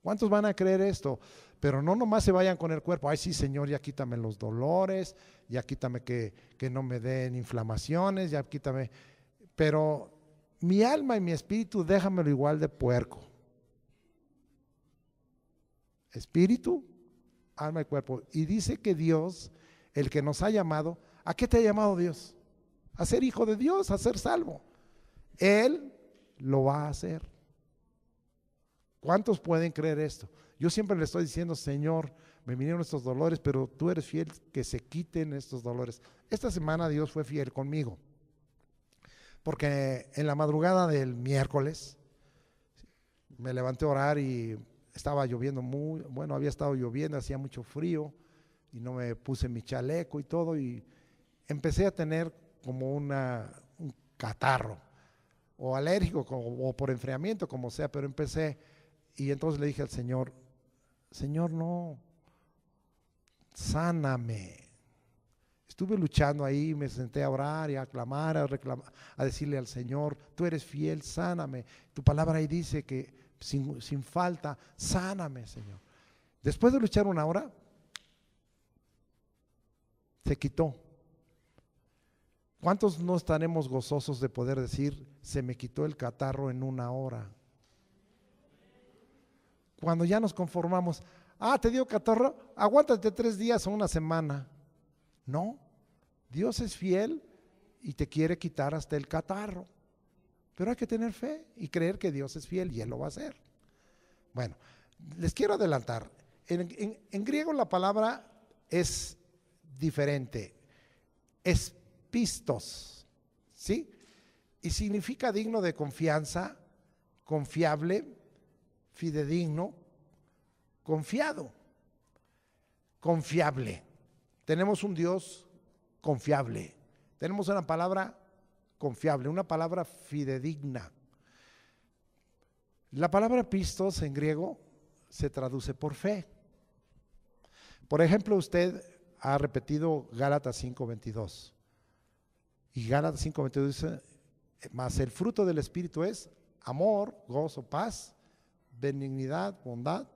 ¿Cuántos van a creer esto? Pero no nomás se vayan con el cuerpo. Ay, sí, Señor, ya quítame los dolores, ya quítame que no me den inflamaciones, ya quítame. Pero mi alma y mi espíritu, déjamelo igual de puerco. Espíritu, alma y cuerpo. Y dice que Dios, el que nos ha llamado, ¿a qué te ha llamado Dios? A ser hijo de Dios, a ser salvo. Él lo va a hacer. ¿Cuántos pueden creer esto? Yo siempre le estoy diciendo: Señor, me vinieron estos dolores, pero tú eres fiel que se quiten estos dolores. Esta semana Dios fue fiel conmigo, porque en la madrugada del miércoles me levanté a orar y estaba lloviendo había estado lloviendo, hacía mucho frío y no me puse mi chaleco y todo, y empecé a tener como un catarro, o alérgico, o por enfriamiento, como sea, pero empecé. Y entonces le dije al Señor: Señor, no, sáname. Estuve luchando ahí, me senté a orar y a clamar, a reclamar, a decirle al Señor: tú eres fiel, sáname. Tu palabra ahí dice que sin falta, sáname, Señor. Después de luchar una hora, se quitó. ¿Cuántos no estaremos gozosos de poder decir: se me quitó el catarro en una hora? Cuando ya nos conformamos: te dio catarro, aguántate 3 días o una semana. No, Dios es fiel y te quiere quitar hasta el catarro. Pero hay que tener fe y creer que Dios es fiel y Él lo va a hacer. Bueno, les quiero adelantar. En griego la palabra es diferente. Es pistos, ¿sí? Y significa digno de confianza, confiable, fidedigno, confiado, confiable. Tenemos un Dios confiable. Tenemos una palabra confiable, una palabra fidedigna. La palabra pistos en griego se traduce por fe. Por ejemplo, usted ha repetido Gálatas 5:22. Y Gálatas 5:22 dice: mas el fruto del Espíritu es amor, gozo, paz, benignidad, bondad,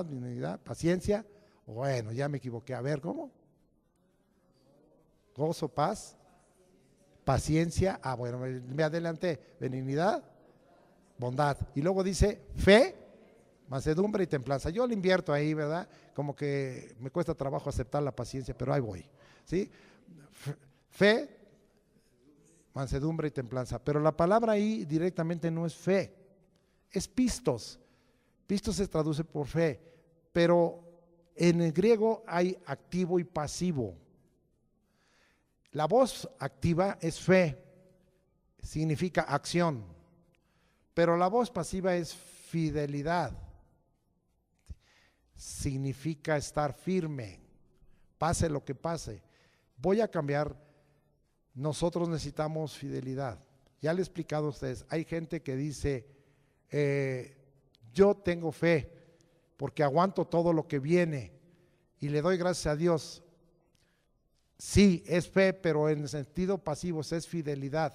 benignidad, paciencia. Bueno, ya me equivoqué. A ver, ¿cómo? Gozo, paz, paciencia, bueno, me adelanté, benignidad, bondad. Y luego dice fe, mansedumbre y templanza. Yo le invierto ahí, ¿verdad? Como que me cuesta trabajo aceptar la paciencia, pero ahí voy, ¿sí? Fe, mansedumbre y templanza. Pero la palabra ahí directamente no es fe, es pistos. Pistos se traduce por fe, pero en el griego hay activo y pasivo. La voz activa es fe, significa acción, pero la voz pasiva es fidelidad, significa estar firme, pase lo que pase. Voy a cambiar, nosotros necesitamos fidelidad. Ya le he explicado a ustedes, hay gente que dice, yo tengo fe porque aguanto todo lo que viene y le doy gracias a Dios. Sí, es fe, pero en el sentido pasivo es fidelidad.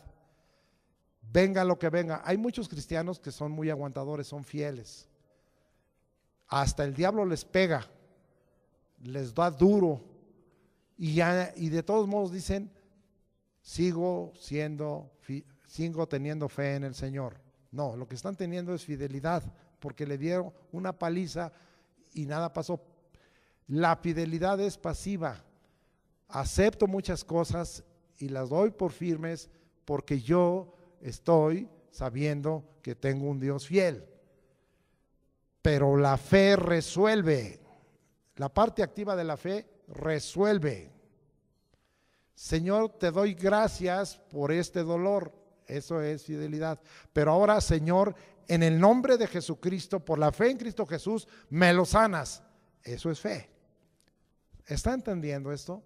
Venga lo que venga. Hay muchos cristianos que son muy aguantadores, son fieles. Hasta el diablo les pega, les da duro y de todos modos dicen, sigo teniendo fe en el Señor. No, lo que están teniendo es fidelidad, porque le dieron una paliza y nada pasó. La fidelidad es pasiva. Acepto muchas cosas y las doy por firmes porque yo estoy sabiendo que tengo un Dios fiel. Pero la fe resuelve. La parte activa de la fe resuelve. Señor, te doy gracias por este dolor. Eso es fidelidad. Pero ahora, Señor, en el nombre de Jesucristo, por la fe en Cristo Jesús, me lo sanas. Eso es fe. ¿Está entendiendo esto?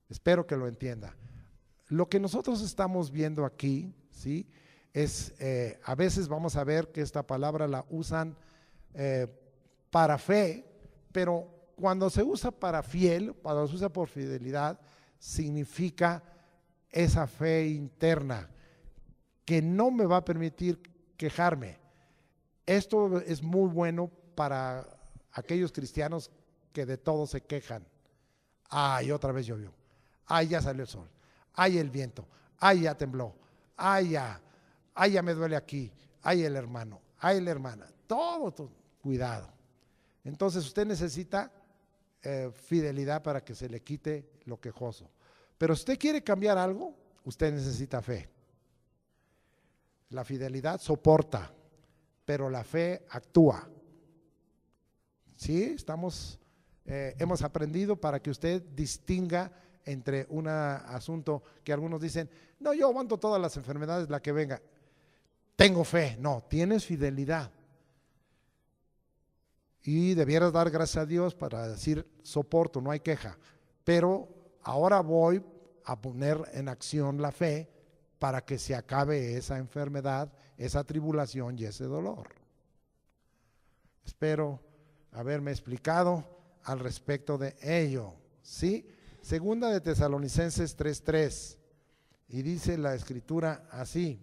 Espero que lo entienda. Lo que nosotros estamos viendo aquí, ¿sí? Es, a veces vamos a ver que esta palabra la usan para fe, pero cuando se usa para fiel, cuando se usa por fidelidad, significa esa fe interna que no me va a permitir quejarme. Esto es muy bueno para aquellos cristianos que de todo se quejan. Ay, otra vez llovió. Ay, ya salió el sol. Ay, el viento. Ay, ya tembló. Ay, ya me duele aquí. Ay, el hermano. Ay, la hermana. Todo. Cuidado. Entonces usted necesita fidelidad para que se le quite lo quejoso. Pero si usted quiere cambiar algo, usted necesita fe. La fidelidad soporta, pero la fe actúa. ¿Sí? Hemos aprendido para que usted distinga entre un asunto que algunos dicen, no, yo aguanto todas las enfermedades, la que venga. Tengo fe. No, tienes fidelidad. Y debieras dar gracias a Dios para decir, soporto, no hay queja. Pero ahora voy a poner en acción la fe para que se acabe esa enfermedad, esa tribulación y ese dolor. Espero haberme explicado al respecto de ello, ¿sí? Segunda de Tesalonicenses 3:3, y dice la escritura así,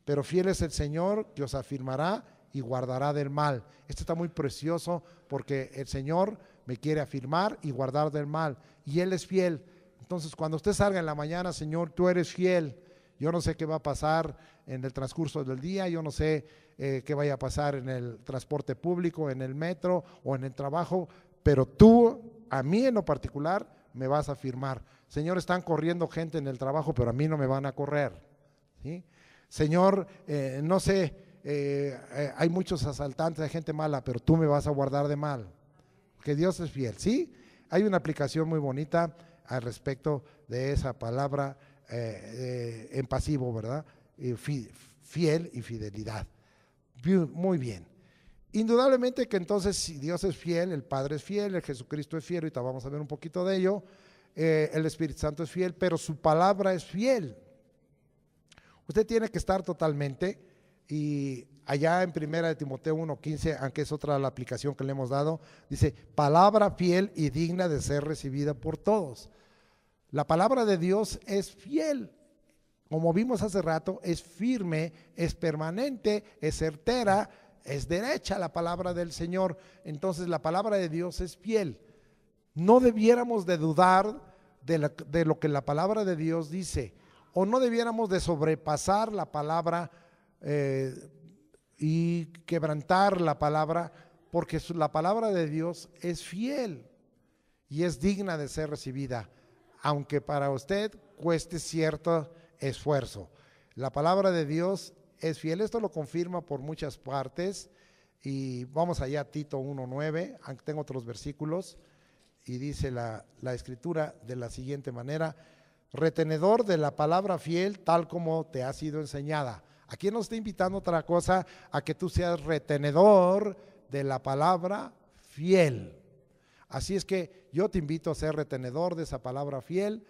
pero fiel es el Señor que os afirmará y guardará del mal. Esto está muy precioso porque el Señor me quiere afirmar y guardar del mal, y Él es fiel. Entonces cuando usted salga en la mañana, Señor, tú eres fiel. Yo no sé qué va a pasar en el transcurso del día, yo no sé qué vaya a pasar en el transporte público, en el metro o en el trabajo, pero tú, a mí en lo particular, me vas a afirmar. Señor, están corriendo gente en el trabajo, pero a mí no me van a correr, ¿sí? Señor, no sé, hay muchos asaltantes, hay gente mala, pero tú me vas a guardar de mal, que Dios es fiel, ¿sí? Hay una aplicación muy bonita al respecto de esa palabra en pasivo, ¿verdad? Fiel y fidelidad. Muy bien. Indudablemente que entonces si Dios es fiel, el Padre es fiel, el Jesucristo es fiel, ahorita vamos a ver un poquito de ello, el Espíritu Santo es fiel, pero su palabra es fiel. Usted tiene que estar totalmente, y allá en 1 Timoteo 1:15, aunque es otra la aplicación que le hemos dado, dice, palabra fiel y digna de ser recibida por todos. La palabra de Dios es fiel, como vimos hace rato, es firme, es permanente, es certera, es derecha la palabra del Señor. Entonces la palabra de Dios es fiel. No debiéramos de dudar de lo que la palabra de Dios dice. o no debiéramos de sobrepasar la palabra y quebrantar la palabra, porque la palabra de Dios es fiel y es digna de ser recibida, aunque para usted cueste cierto esfuerzo. La palabra de Dios es fiel. Esto lo confirma por muchas partes, y vamos allá a Tito 1:9, aunque tengo otros versículos, y dice la escritura de la siguiente manera: retenedor de la palabra fiel tal como te ha sido enseñada. Aquí nos está invitando otra cosa, a que tú seas retenedor de la palabra fiel. Así es que yo te invito a ser retenedor de esa palabra fiel,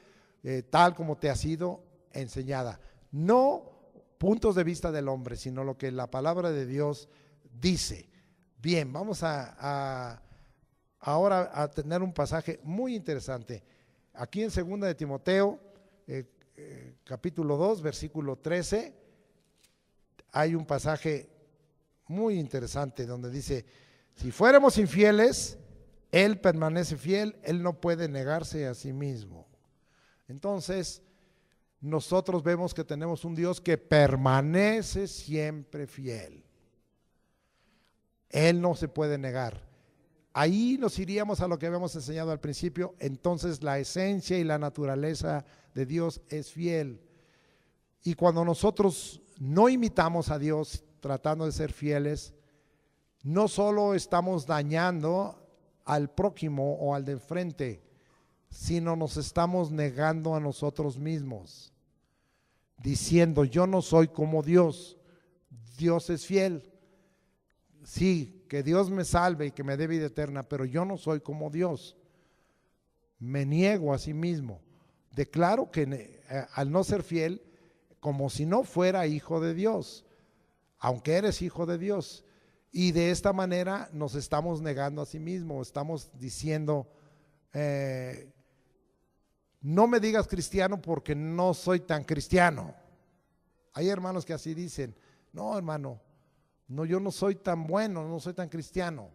tal como te ha sido enseñada. No puntos de vista del hombre, sino lo que la palabra de Dios dice. Bien, vamos ahora a tener un pasaje muy interesante. Aquí en 2 de Timoteo, capítulo 2, versículo 13, hay un pasaje muy interesante donde dice: si fuéramos infieles, Él permanece fiel, Él no puede negarse a sí mismo. Entonces, nosotros vemos que tenemos un Dios que permanece siempre fiel. Él no se puede negar. Ahí nos iríamos a lo que habíamos enseñado al principio. Entonces, la esencia y la naturaleza de Dios es fiel. Y cuando nosotros no imitamos a Dios tratando de ser fieles, no solo estamos dañando al prójimo o al de enfrente, sino nos estamos negando a nosotros mismos, diciendo: yo no soy como Dios. Dios es fiel. Sí, que Dios me salve y que me dé vida eterna, pero yo no soy como Dios. Me niego a sí mismo. Declaro que al no ser fiel, como si no fuera hijo de Dios, aunque eres hijo de Dios. Y de esta manera nos estamos negando a sí mismo. Estamos diciendo: no me digas cristiano porque no soy tan cristiano. Hay hermanos que así dicen: no, hermano, no, yo no soy tan bueno, no soy tan cristiano.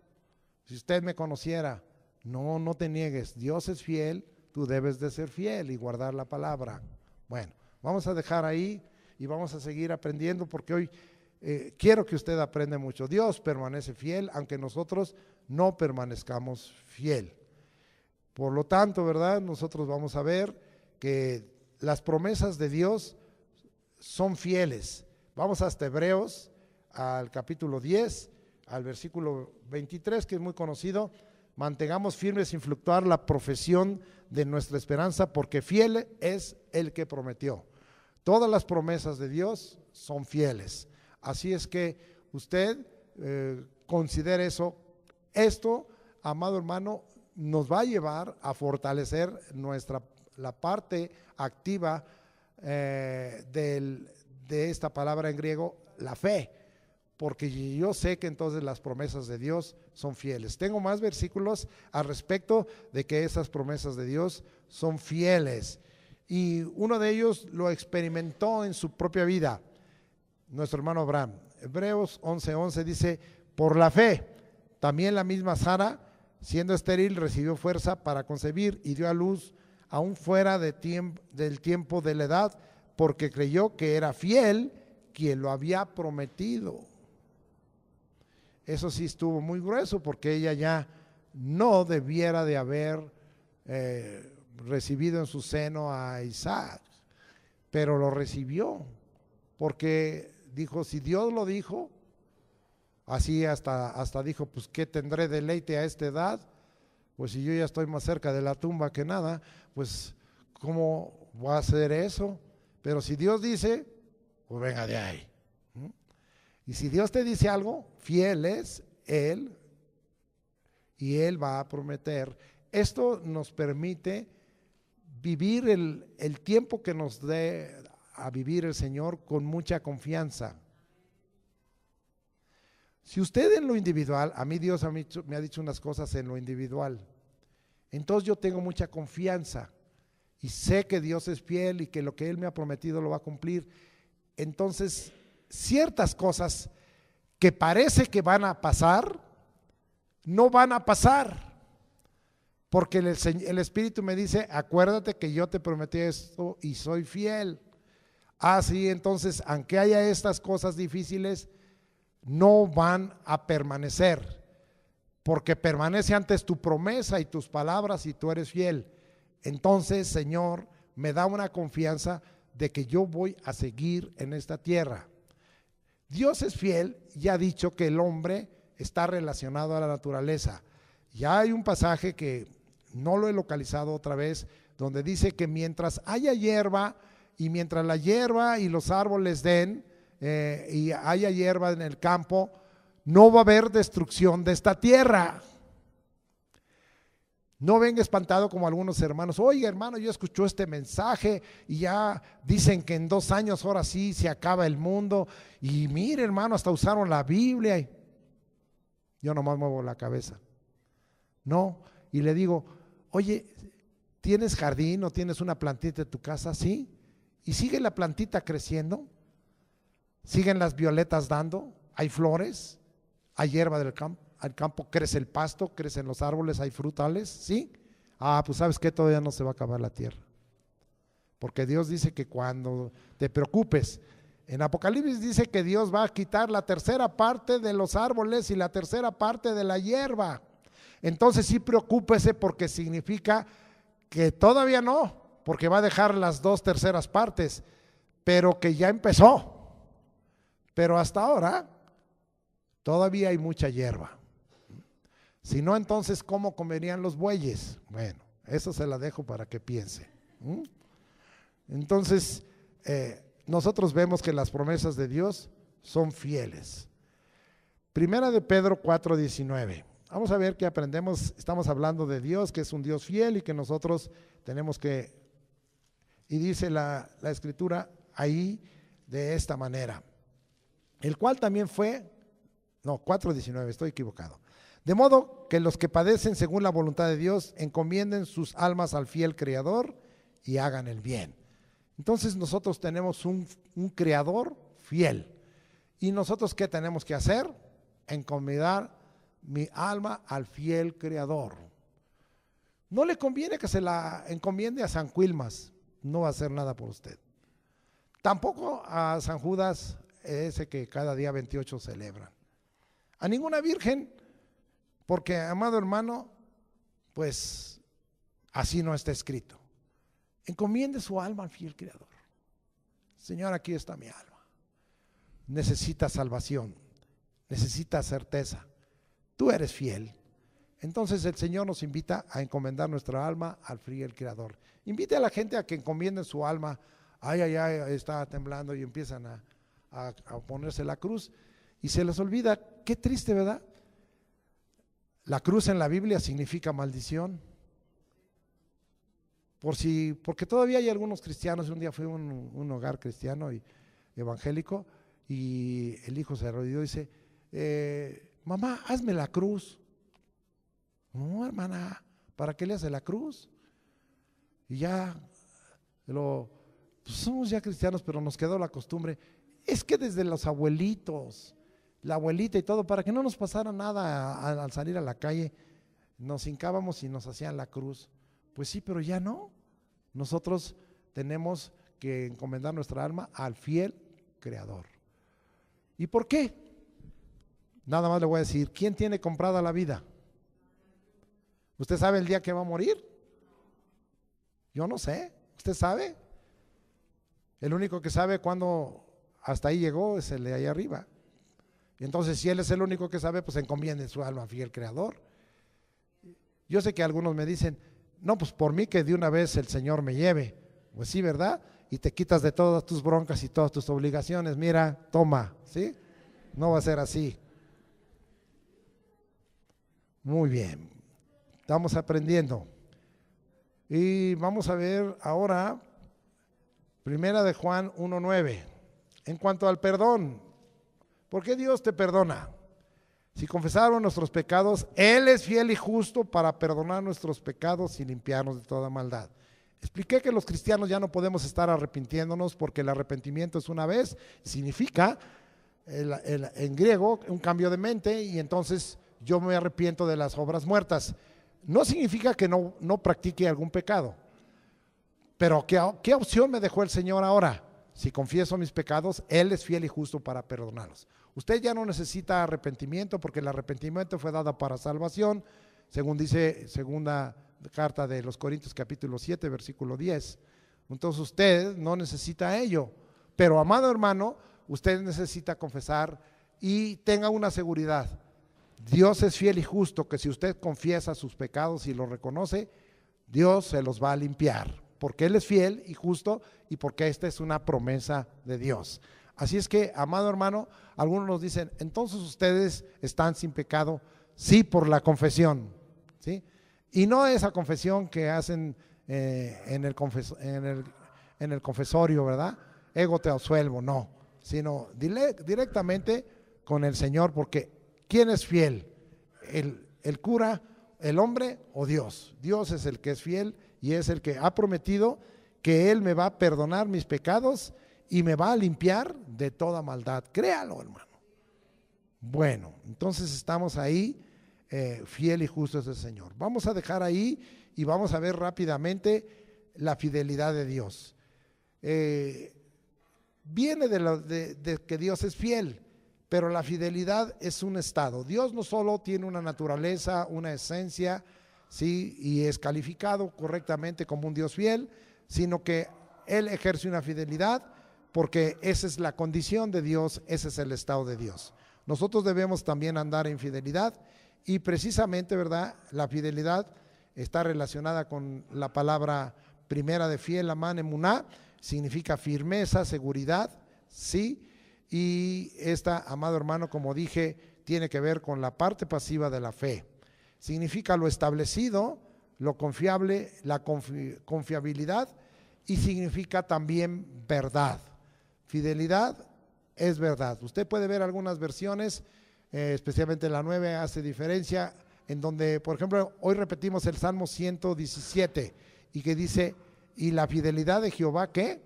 Si usted me conociera. No te niegues. Dios es fiel, tú debes de ser fiel y guardar la palabra. Bueno, vamos a dejar ahí y vamos a seguir aprendiendo, porque hoy quiero que usted aprenda mucho. Dios permanece fiel, aunque nosotros no permanezcamos fiel. Por lo tanto, ¿verdad? Nosotros vamos a ver que las promesas de Dios son fieles. Vamos hasta Hebreos, al capítulo 10, al versículo 23, que es muy conocido. Mantengamos firme sin fluctuar la profesión de nuestra esperanza, porque fiel es el que prometió. Todas las promesas de Dios son fieles. Así es que usted considere eso. Esto, amado hermano, nos va a llevar a fortalecer la parte activa de esta palabra en griego, la fe, porque yo sé que entonces las promesas de Dios son fieles. Tengo más versículos al respecto de que esas promesas de Dios son fieles, y uno de ellos lo experimentó en su propia vida, nuestro hermano Abraham. Hebreos 11:11 dice: por la fe, también la misma Sara, siendo estéril, recibió fuerza para concebir y dio a luz aún fuera del tiempo de la edad, porque creyó que era fiel quien lo había prometido. Eso sí estuvo muy grueso, porque ella ya no debiera de haber recibido en su seno a Isaac, pero lo recibió, porque dijo: si Dios lo dijo, así hasta dijo: pues ¿qué tendré deleite a esta edad? Pues si yo ya estoy más cerca de la tumba que nada, pues ¿cómo voy a hacer eso? Pero si Dios dice, pues venga de ahí. Y si Dios te dice algo, fiel es Él, y Él va a prometer. Esto nos permite vivir el tiempo que nos dé a vivir el Señor con mucha confianza. Si usted en lo individual, a mí Dios me ha dicho unas cosas en lo individual, entonces yo tengo mucha confianza y sé que Dios es fiel y que lo que Él me ha prometido lo va a cumplir. Entonces, ciertas cosas que parece que van a pasar, no van a pasar, porque el Espíritu me dice: acuérdate que yo te prometí esto y soy fiel. Así entonces, aunque haya estas cosas difíciles, no van a permanecer, porque permanece antes tu promesa y tus palabras y tú eres fiel. Entonces, Señor, me da una confianza de que yo voy a seguir en esta tierra. Dios es fiel y ha dicho que el hombre está relacionado a la naturaleza. Ya hay un pasaje que no lo he localizado otra vez, donde dice que mientras haya hierba y mientras la hierba y los árboles den y haya hierba en el campo, no va a haber destrucción de esta tierra. No venga espantado como algunos hermanos. Oye, hermano, yo escuché este mensaje y ya dicen que en 2 años ahora sí se acaba el mundo. Y mire, hermano, hasta usaron la Biblia. Yo nomás muevo la cabeza. No, y le digo, oye, ¿tienes jardín o tienes una plantita en tu casa? Sí. ¿Y sigue la plantita creciendo? ¿Siguen las violetas dando? ¿Hay flores? ¿Hay hierba del campo? Al campo crece el pasto, crecen los árboles, hay frutales, ¿sí? Pues sabes que todavía no se va a acabar la tierra. Porque Dios dice que cuando te preocupes, en Apocalipsis dice que Dios va a quitar la 1/3 parte de los árboles y la 1/3 parte de la hierba. Entonces sí preocúpese, porque significa que todavía no, porque va a dejar las 2/3 partes, pero que ya empezó. Pero hasta ahora todavía hay mucha hierba. Si no, entonces, ¿cómo comerían los bueyes? Bueno, eso se la dejo para que piense. Entonces, nosotros vemos que las promesas de Dios son fieles. Primera de Pedro 4:19. Vamos a ver qué aprendemos. Estamos hablando de Dios, que es un Dios fiel y que nosotros tenemos que, y dice la escritura ahí de esta manera. El cual también fue, 4:19, estoy equivocado. De modo que los que padecen según la voluntad de Dios encomienden sus almas al fiel Creador y hagan el bien. Entonces nosotros tenemos un Creador fiel. ¿Y nosotros qué tenemos que hacer? Encomendar mi alma al fiel Creador. No le conviene que se la encomiende a San Quilmas, no va a hacer nada por usted. Tampoco a San Judas, ese que cada día 28 celebran. A ninguna virgen. Porque, amado hermano, pues así no está escrito. Encomiende su alma al fiel Creador. Señor, aquí está mi alma. Necesita salvación, necesita certeza. Tú eres fiel. Entonces el Señor nos invita a encomendar nuestra alma al fiel Creador. Invite a la gente a que encomienden su alma. Ay, está temblando y empiezan a ponerse la cruz. Y se les olvida. Qué triste, ¿verdad? La cruz en la Biblia significa maldición. Porque todavía hay algunos cristianos. Un día fui a un hogar cristiano y evangélico y el hijo se arrodilló y dice, mamá, hazme la cruz. No, hermana, ¿para qué le hace la cruz? Y ya, pues somos ya cristianos, pero nos quedó la costumbre. Es que desde los abuelitos, la abuelita y todo, para que no nos pasara nada al salir a la calle, nos hincábamos y nos hacían la cruz. Pues sí, pero ya no. Nosotros tenemos que encomendar nuestra alma al fiel Creador. ¿Y por qué? Nada más le voy a decir, ¿quién tiene comprada la vida? ¿Usted sabe el día que va a morir? Yo no sé. ¿Usted sabe? El único que sabe cuándo hasta ahí llegó es el de ahí arriba. Entonces, si Él es el único que sabe, pues encomiende su alma al fiel Creador. Yo sé que algunos me dicen, no, pues por mí que de una vez el Señor me lleve. Pues sí, ¿verdad? Y te quitas de todas tus broncas y todas tus obligaciones. Mira, toma, ¿sí? No va a ser así. Muy bien. Estamos aprendiendo. Y vamos a ver ahora, Primera de Juan 1:9. En cuanto al perdón, ¿por qué Dios te perdona? Si confesamos nuestros pecados, Él es fiel y justo para perdonar nuestros pecados y limpiarnos de toda maldad. Expliqué que los cristianos ya no podemos estar arrepintiéndonos porque el arrepentimiento es una vez, significa en griego un cambio de mente y entonces yo me arrepiento de las obras muertas. No significa que no practique algún pecado, pero ¿qué opción me dejó el Señor ahora? si confieso mis pecados, Él es fiel y justo para perdonarlos. Usted ya no necesita arrepentimiento porque el arrepentimiento fue dado para salvación, según dice segunda carta de los Corintios capítulo 7, versículo 10. Entonces usted no necesita ello, pero amado hermano, usted necesita confesar y tenga una seguridad. Dios es fiel y justo, que si usted confiesa sus pecados y los reconoce, Dios se los va a limpiar, porque Él es fiel y justo y porque esta es una promesa de Dios. Así es que, amado hermano, algunos nos dicen, entonces ustedes están sin pecado, sí, por la confesión, ¿sí? Y no esa confesión que hacen en el confesorio, ¿verdad? Ego te absuelvo, no, sino directamente con el Señor, porque ¿quién es fiel? ¿El cura, el hombre o Dios? Dios es el que es fiel y es el que ha prometido que Él me va a perdonar mis pecados y me va a limpiar de toda maldad. Créalo, hermano. Bueno, entonces estamos ahí, fiel y justo es el Señor. Vamos a dejar ahí y vamos a ver rápidamente la fidelidad de Dios. Viene de que Dios es fiel, pero la fidelidad es un estado. Dios no solo tiene una naturaleza, una esencia, ¿sí? Y es calificado correctamente como un Dios fiel, sino que Él ejerce una fidelidad porque esa es la condición de Dios, ese es el estado de Dios. Nosotros debemos también andar en fidelidad y precisamente, ¿verdad? La fidelidad está relacionada con la palabra primera de fiel, amán, emuná, significa firmeza, seguridad, ¿sí? Y esta, amado hermano, como dije, tiene que ver con la parte pasiva de la fe. Significa lo establecido, lo confiable, la confiabilidad y significa también verdad. Fidelidad es verdad. Usted puede ver algunas versiones, especialmente la 9 hace diferencia, en donde, por ejemplo, hoy repetimos el Salmo 117 y que dice, y la fidelidad de Jehová, ¿qué?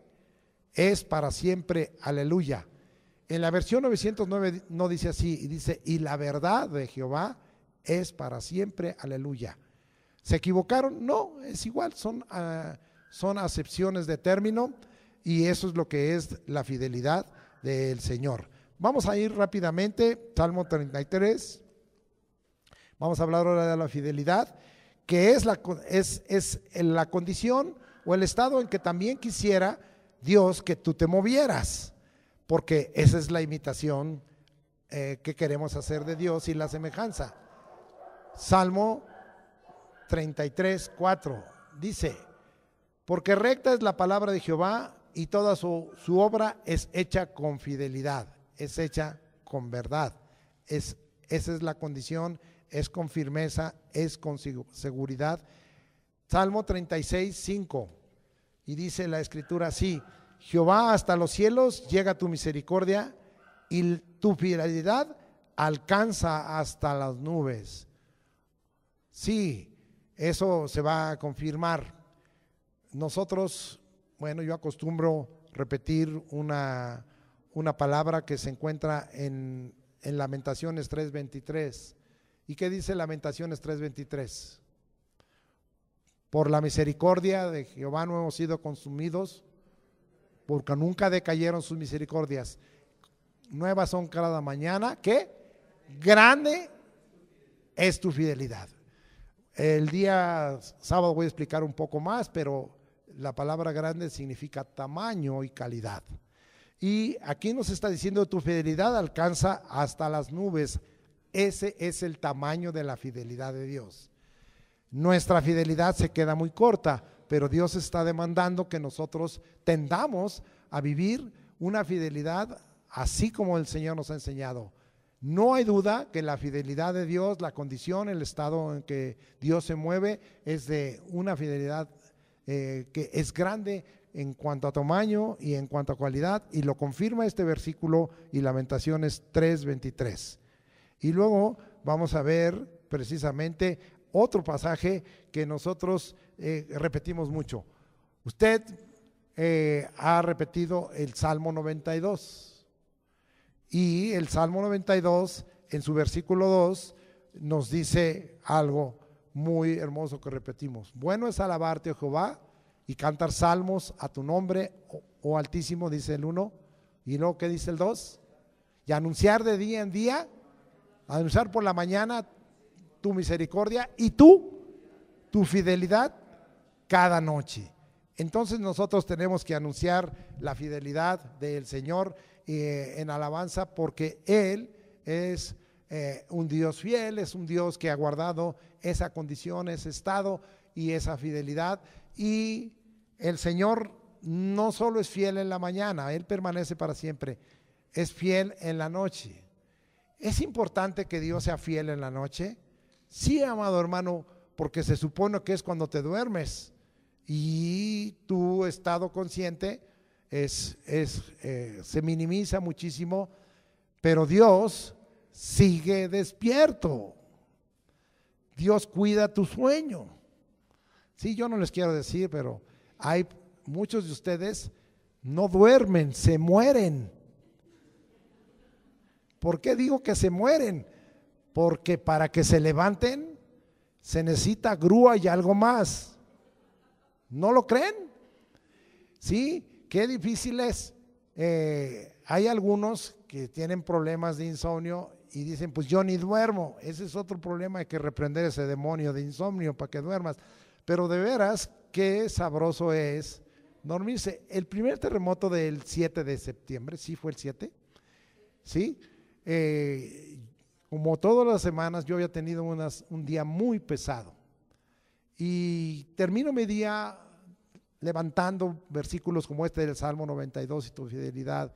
Es para siempre, aleluya. En la versión 909 no dice así, y dice, y la verdad de Jehová es para siempre, aleluya. ¿Se equivocaron? No, es igual, son acepciones de término y eso es lo que es la fidelidad del Señor. Vamos a ir rápidamente, Salmo 33, vamos a hablar ahora de la fidelidad, que es la condición o el estado en que también quisiera Dios que tú te movieras, porque esa es la imitación que queremos hacer de Dios y la semejanza. Salmo 33, 4 dice, porque recta es la palabra de Jehová y toda su obra es hecha con fidelidad, es hecha con verdad. Esa es la condición, es con firmeza, es con seguridad. Salmo 36, 5 y dice la escritura así, Jehová, hasta los cielos llega tu misericordia y tu fidelidad alcanza hasta las nubes. Sí, eso se va a confirmar. Nosotros, bueno, yo acostumbro repetir una palabra que se encuentra en Lamentaciones 3:23. ¿Y qué dice Lamentaciones 3:23? Por la misericordia de Jehová no hemos sido consumidos, porque nunca decayeron sus misericordias. Nuevas son cada mañana, ¿qué? Grande es tu fidelidad. El día sábado voy a explicar un poco más, pero la palabra grande significa tamaño y calidad. Y aquí nos está diciendo tu fidelidad alcanza hasta las nubes. Ese es el tamaño de la fidelidad de Dios. Nuestra fidelidad se queda muy corta, pero Dios está demandando que nosotros tendamos a vivir una fidelidad así como el Señor nos ha enseñado. No hay duda que la fidelidad de Dios, la condición, el estado en que Dios se mueve es de una fidelidad que es grande en cuanto a tamaño y en cuanto a cualidad, y lo confirma este versículo y Lamentaciones 3:23. Y luego vamos a ver precisamente otro pasaje que nosotros repetimos mucho. Usted ha repetido el Salmo 92 y el Salmo 92 en su versículo 2 nos dice algo muy hermoso que repetimos. Bueno es alabarte, oh Jehová, y cantar salmos a tu nombre, oh Altísimo, dice el 1, y luego ¿qué dice el 2? Y anunciar de día en día, anunciar por la mañana tu misericordia y tu fidelidad cada noche. Entonces nosotros tenemos que anunciar la fidelidad del Señor en alabanza, porque Él es un Dios fiel, es un Dios que ha guardado esa condición, ese estado y esa fidelidad. Y el Señor no solo es fiel en la mañana, Él permanece para siempre, es fiel en la noche. ¿Es importante que Dios sea fiel en la noche? Sí, amado hermano, porque se supone que es cuando te duermes y tu estado consciente se minimiza muchísimo, pero Dios sigue despierto. Dios cuida tu sueño. Sí, yo no les quiero decir, pero hay muchos de ustedes no duermen, se mueren. ¿Por qué digo que se mueren? Porque para que se levanten se necesita grúa y algo más. ¿No lo creen? Sí, qué difícil es. Hay algunos que tienen problemas de insomnio y dicen, pues yo ni duermo. Ese es otro problema, hay que reprender ese demonio de insomnio para que duermas. Pero de veras, qué sabroso es dormirse. El primer terremoto del 7 de septiembre, ¿sí fue el 7? ¿Sí? Como todas las semanas, yo había tenido un día muy pesado. Y termino mi día levantando versículos como este del Salmo 92, y tu fidelidad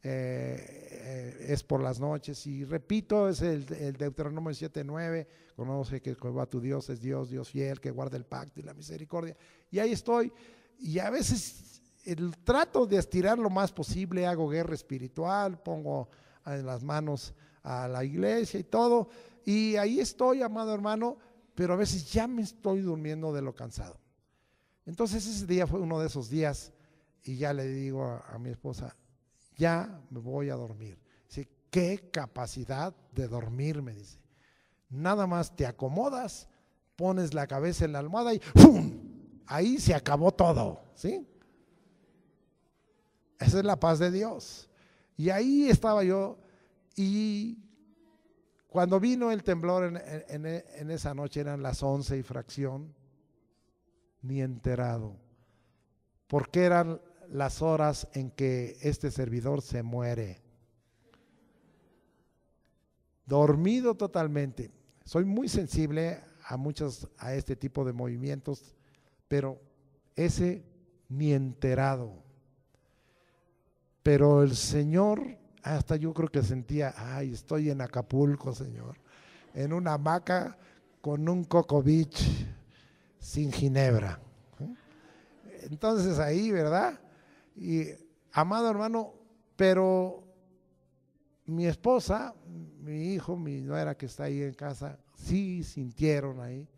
es por las noches. Y repito, es el Deuteronomio 7:9, conoce que Jehová tu Dios es Dios, Dios fiel, que guarda el pacto y la misericordia. Y ahí estoy. Y a veces trato de estirar lo más posible, hago guerra espiritual, pongo en las manos a la iglesia y todo. Y ahí estoy, amado hermano, pero a veces ya me estoy durmiendo de lo cansado. Entonces ese día fue uno de esos días y ya le digo a mi esposa, ya me voy a dormir. Dice, qué capacidad de dormir, me dice. Nada más te acomodas, pones la cabeza en la almohada y ¡fum! Ahí se acabó todo, ¿sí? Esa es la paz de Dios. Y ahí estaba yo, y cuando vino el temblor en esa noche, eran las 11 y fracción, ni enterado, porque eran las horas en que este servidor se muere. Dormido totalmente. Soy muy sensible a este tipo de movimientos, pero ese ni enterado. Pero el Señor, hasta yo creo que sentía, ay, estoy en Acapulco, Señor, en una hamaca con un Coco Beach sin ginebra. Entonces ahí, ¿verdad? Y amado hermano, pero mi esposa, mi hijo, mi nuera que está ahí en casa, sí sintieron ahí.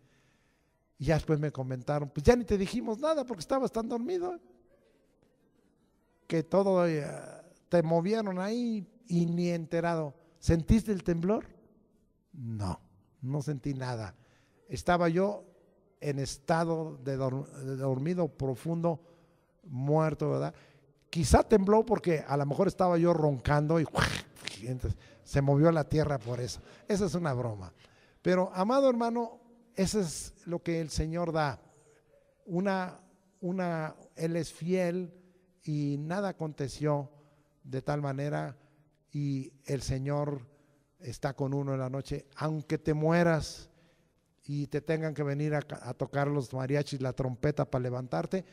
Y ya después me comentaron, pues ya ni te dijimos nada porque estabas tan dormido, que todo te movieron ahí y ni enterado. ¿Sentiste el temblor? No, no sentí nada. Estaba yo en estado de dormido profundo, muerto, ¿verdad? Quizá tembló porque a lo mejor estaba yo roncando y entonces se movió la tierra por eso. Esa es una broma. Pero, amado hermano, eso es lo que el Señor da. Él es fiel y nada aconteció de tal manera, y el Señor está con uno en la noche, aunque te mueras y te tengan que venir a tocar los mariachis, la trompeta para levantarte,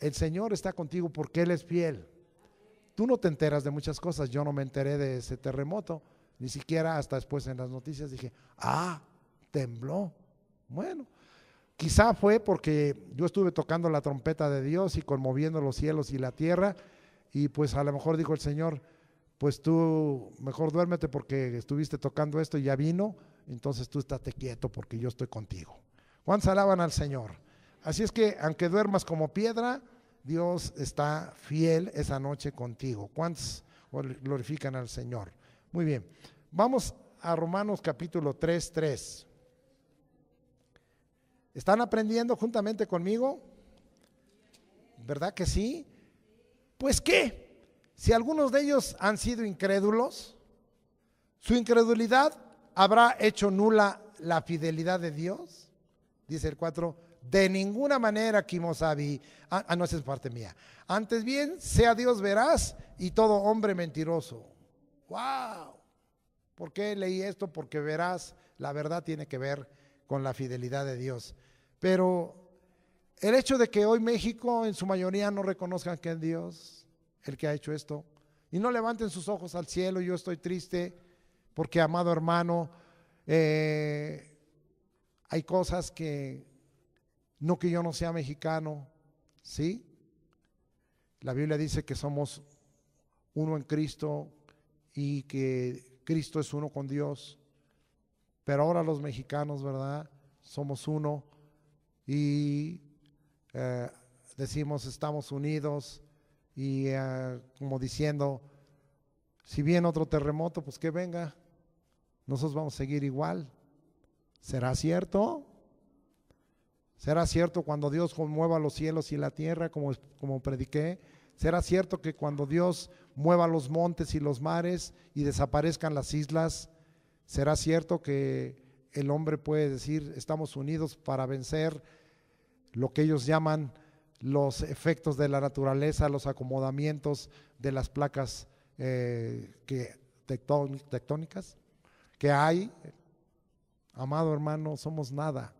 el Señor está contigo porque Él es fiel. Tú no te enteras de muchas cosas. Yo no me enteré de ese terremoto, ni siquiera hasta después en las noticias dije, tembló. Bueno, quizá fue porque yo estuve tocando la trompeta de Dios y conmoviendo los cielos y la tierra, y pues a lo mejor dijo el Señor, pues tú mejor duérmete porque estuviste tocando esto y ya vino, entonces tú estate quieto porque yo estoy contigo. ¿Cuántos alaban al Señor? Así es que aunque duermas como piedra, Dios está fiel esa noche contigo. ¿Cuántos glorifican al Señor? Muy bien, vamos a Romanos capítulo 3:3. ¿Están aprendiendo juntamente conmigo? ¿Verdad que sí? Pues ¿qué? Si algunos de ellos han sido incrédulos, su incredulidad habrá hecho nula la fidelidad de Dios. Dice el 4, de ninguna manera, Kimosabi. No, esa es parte mía. Antes bien, sea Dios veraz y todo hombre mentiroso. ¡Wow! ¿Por qué leí esto? Porque verás, la verdad tiene que ver con la fidelidad de Dios. Pero el hecho de que hoy México en su mayoría no reconozcan que es Dios el que ha hecho esto y no levanten sus ojos al cielo, yo estoy triste porque, amado hermano, hay cosas que, no que yo no sea mexicano, ¿sí? La Biblia dice que somos uno en Cristo y que Cristo es uno con Dios, pero ahora los mexicanos, ¿verdad? Somos uno y decimos estamos unidos y como diciendo, si viene otro terremoto, pues que venga, nosotros vamos a seguir igual. ¿Será cierto? ¿Será cierto cuando Dios conmueva los cielos y la tierra, como prediqué? ¿Será cierto que cuando Dios mueva los montes y los mares y desaparezcan las islas, será cierto que el hombre puede decir estamos unidos para vencer lo que ellos llaman los efectos de la naturaleza, los acomodamientos de las placas tectónicas que hay? Amado hermano, somos nada.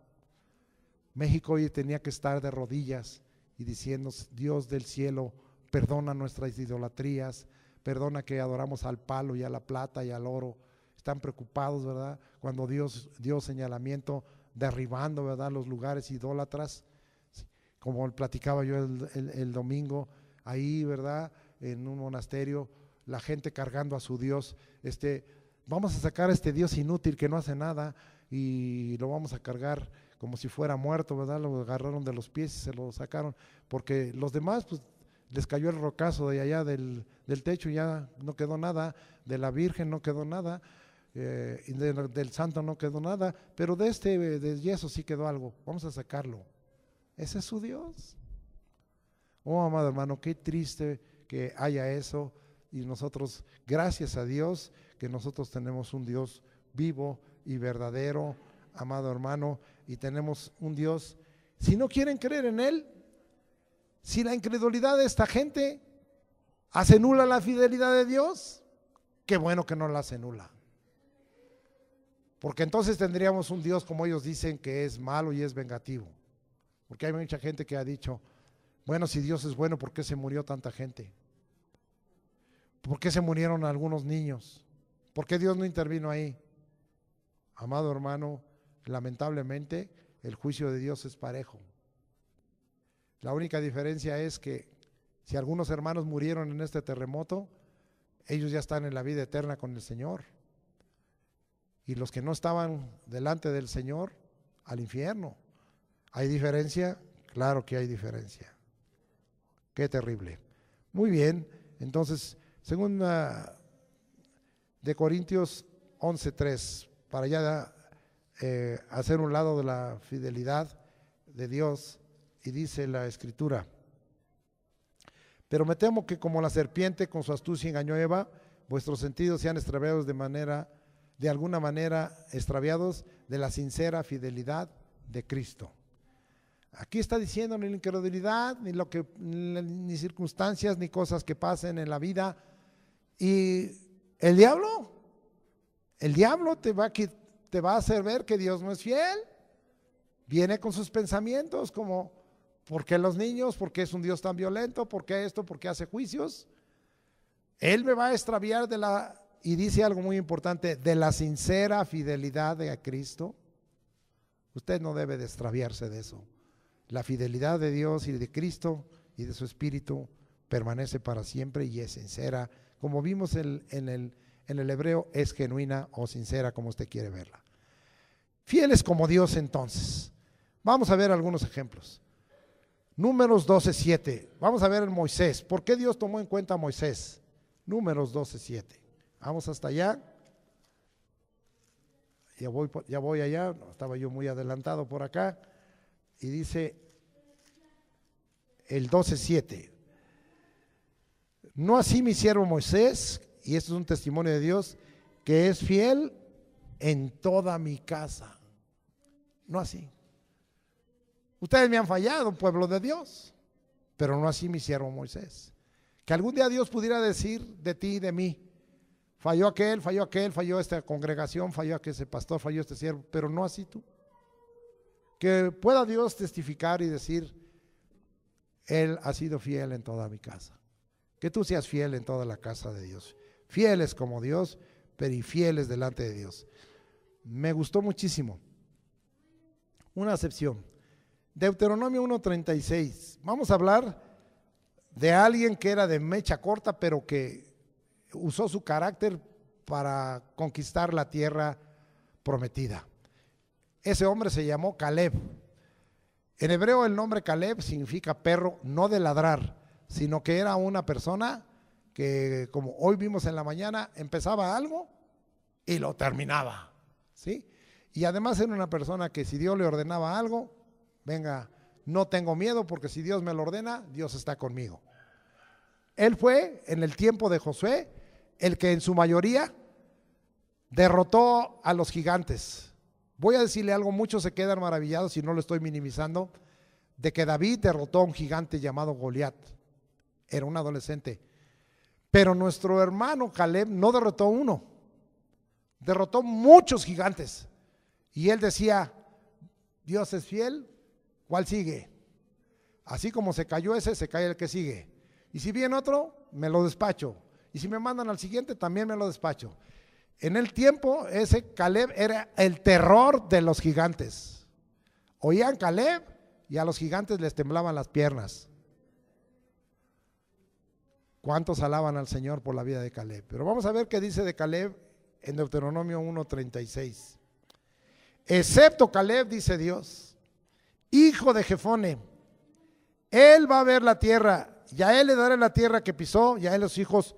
México hoy tenía que estar de rodillas y diciendo, Dios del cielo, perdona nuestras idolatrías, perdona que adoramos al palo y a la plata y al oro. Están preocupados, ¿verdad? Cuando Dios dio señalamiento derribando, ¿verdad?, los lugares idólatras, como platicaba yo el domingo, ahí, ¿verdad?, en un monasterio, la gente cargando a su Dios, vamos a sacar a este Dios inútil que no hace nada y lo vamos a cargar como si fuera muerto, ¿verdad? Lo agarraron de los pies y se lo sacaron, porque los demás, pues, les cayó el rocazo de allá del techo y ya no quedó nada, de la Virgen no quedó nada, y del santo no quedó nada, pero de yeso sí quedó algo, vamos a sacarlo. Ese es su Dios. Oh, amado hermano, qué triste que haya eso, y nosotros, gracias a Dios, que nosotros tenemos un Dios vivo y verdadero, amado hermano, y tenemos un Dios. Si no quieren creer en Él, si la incredulidad de esta gente hace nula la fidelidad de Dios, qué bueno que no la hace nula, porque entonces tendríamos un Dios como ellos dicen que es malo y es vengativo, porque hay mucha gente que ha dicho, bueno, si Dios es bueno, ¿por qué se murió tanta gente? ¿Por qué se murieron algunos niños? ¿Por qué Dios no intervino ahí? Amado hermano, lamentablemente el juicio de Dios es parejo. La única diferencia es que si algunos hermanos murieron en este terremoto, ellos ya están en la vida eterna con el Señor. Y los que no estaban delante del Señor, al infierno. ¿Hay diferencia? Claro que hay diferencia. Qué terrible. Muy bien, entonces, segunda de Corintios 11:3, para ya hacer un lado de la fidelidad de Dios, y dice la Escritura: pero me temo que como la serpiente con su astucia engañó a Eva, vuestros sentidos sean extraviados de alguna manera extraviados de la sincera fidelidad de Cristo. Aquí está diciendo ni la incredulidad, ni circunstancias, ni cosas que pasen en la vida. Y el diablo te va a hacer ver que Dios no es fiel. Viene con sus pensamientos como, ¿por qué los niños? ¿Por qué es un Dios tan violento? ¿Por qué esto? ¿Por qué hace juicios? Él me va a extraviar y dice algo muy importante, de la sincera fidelidad de Cristo. Usted no debe de extraviarse de eso. La fidelidad de Dios y de Cristo y de su Espíritu permanece para siempre y es sincera. Como vimos en el hebreo, es genuina o sincera, como usted quiere verla. Fieles como Dios entonces. Vamos a ver algunos ejemplos. Números 12:7. Vamos a ver en Moisés. ¿Por qué Dios tomó en cuenta a Moisés? Números 12:7. Vamos hasta allá. Ya voy allá. Estaba yo muy adelantado por acá. Y dice el 12:7. No así mi siervo Moisés, y esto es un testimonio de Dios, que es fiel en toda mi casa. No así. Ustedes me han fallado, pueblo de Dios, pero no así mi siervo Moisés. Que algún día Dios pudiera decir de ti y de mí, falló aquel, falló esta congregación, falló aquel ese pastor, falló este siervo, pero no así tú. Que pueda Dios testificar y decir, Él ha sido fiel en toda mi casa. Que tú seas fiel en toda la casa de Dios. Fieles como Dios, pero y fieles delante de Dios. Me gustó muchísimo. Una excepción. Deuteronomio 1:36. Vamos a hablar de alguien que era de mecha corta, pero que usó su carácter para conquistar la tierra prometida. Ese hombre se llamó Caleb. En hebreo el nombre Caleb significa perro, no de ladrar, sino que era una persona que, como hoy vimos en la mañana, empezaba algo y lo terminaba, ¿sí? Y además era una persona que si Dios le ordenaba algo, venga, no tengo miedo porque si Dios me lo ordena, Dios está conmigo. Él fue en el tiempo de Josué el que en su mayoría derrotó a los gigantes. Voy a decirle algo, muchos se quedan maravillados y no lo estoy minimizando, de que David derrotó a un gigante llamado Goliat. Era un adolescente. Pero nuestro hermano Caleb no derrotó uno, derrotó muchos gigantes. Y él decía, Dios es fiel, ¿cuál sigue? Así como se cayó ese, se cae el que sigue. Y si viene otro, me lo despacho. Y si me mandan al siguiente, también me lo despacho. En el tiempo, ese Caleb era el terror de los gigantes. Oían Caleb y a los gigantes les temblaban las piernas. ¿Cuántos alaban al Señor por la vida de Caleb? Pero vamos a ver qué dice de Caleb en Deuteronomio 1:36. Excepto Caleb, dice Dios, hijo de Jefone, él va a ver la tierra, y a él le daré la tierra que pisó, y a él los hijos,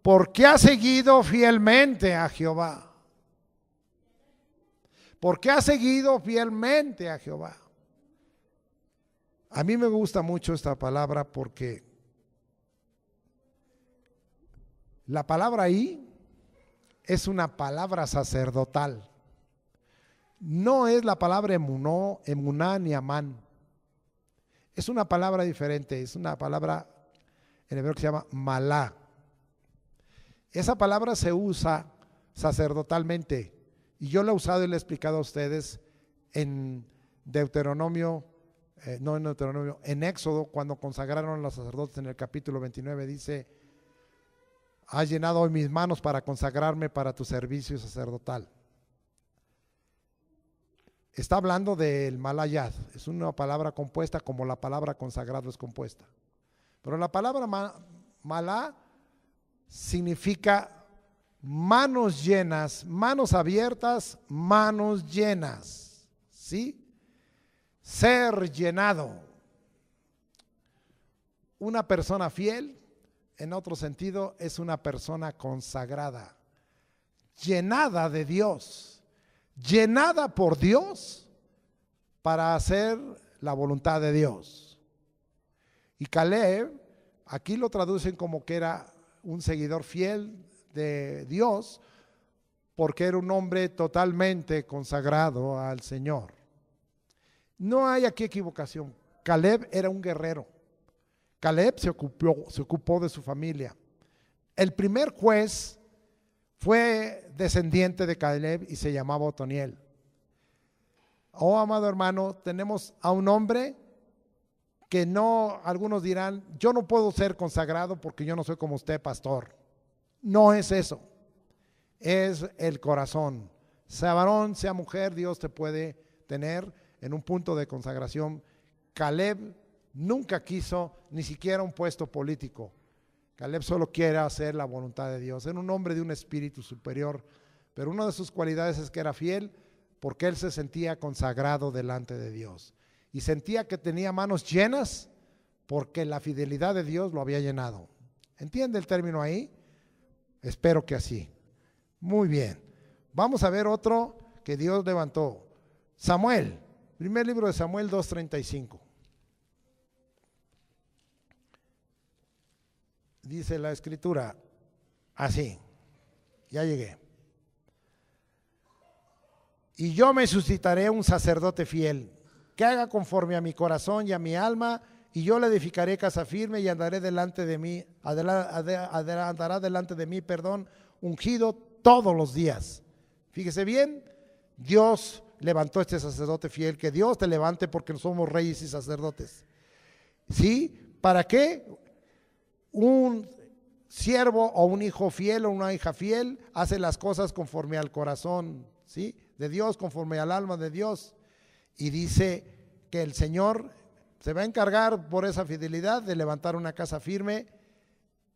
porque ha seguido fielmente a Jehová. Porque ha seguido fielmente a Jehová. A mí me gusta mucho esta palabra porque la palabra ahí es una palabra sacerdotal. No es la palabra emuná ni amán. Es una palabra diferente, es una palabra en hebreo que se llama malá. Esa palabra se usa sacerdotalmente y yo la he usado y le he explicado a ustedes en Deuteronomio, en Éxodo, cuando consagraron a los sacerdotes en el capítulo 29, dice, has llenado hoy mis manos para consagrarme para tu servicio sacerdotal. Está hablando del malayad, es una palabra compuesta como la palabra consagrado es compuesta. Pero la palabra malá significa manos llenas, manos abiertas, manos llenas, ¿sí? Ser llenado. Una persona fiel, en otro sentido, es una persona consagrada, llenada de Dios, llenada por Dios para hacer la voluntad de Dios. Y Caleb, aquí lo traducen como que era un seguidor fiel de Dios, porque era un hombre totalmente consagrado al Señor. No hay aquí equivocación. Caleb era un guerrero. Caleb se ocupó de su familia. El primer juez fue descendiente de Caleb y se llamaba Otoniel. Oh, amado hermano, tenemos a un hombre que no, algunos dirán, yo no puedo ser consagrado porque yo no soy como usted, pastor. No es eso, es el corazón. Sea varón, sea mujer, Dios te puede tener en un punto de consagración. Caleb nunca quiso ni siquiera un puesto político. Caleb solo quiere hacer la voluntad de Dios. Era un hombre de un espíritu superior, pero una de sus cualidades es que era fiel porque él se sentía consagrado delante de Dios. Y sentía que tenía manos llenas porque la fidelidad de Dios lo había llenado. ¿Entiende el término ahí? Espero que así. Muy bien. Vamos a ver otro que Dios levantó. Samuel, primer libro de Samuel 2:35. dice la Escritura, así, ya llegué. Y yo me suscitaré un sacerdote fiel, que haga conforme a mi corazón y a mi alma, y yo le edificaré casa firme y andaré delante de mí, andará delante de mí, ungido todos los días. Fíjese bien, Dios levantó este sacerdote fiel, que Dios te levante porque somos reyes y sacerdotes. ¿Sí? ¿Para qué? Un siervo o un hijo fiel o una hija fiel hace las cosas conforme al corazón, ¿sí?, de Dios, conforme al alma de Dios. Y dice que el Señor se va a encargar por esa fidelidad de levantar una casa firme.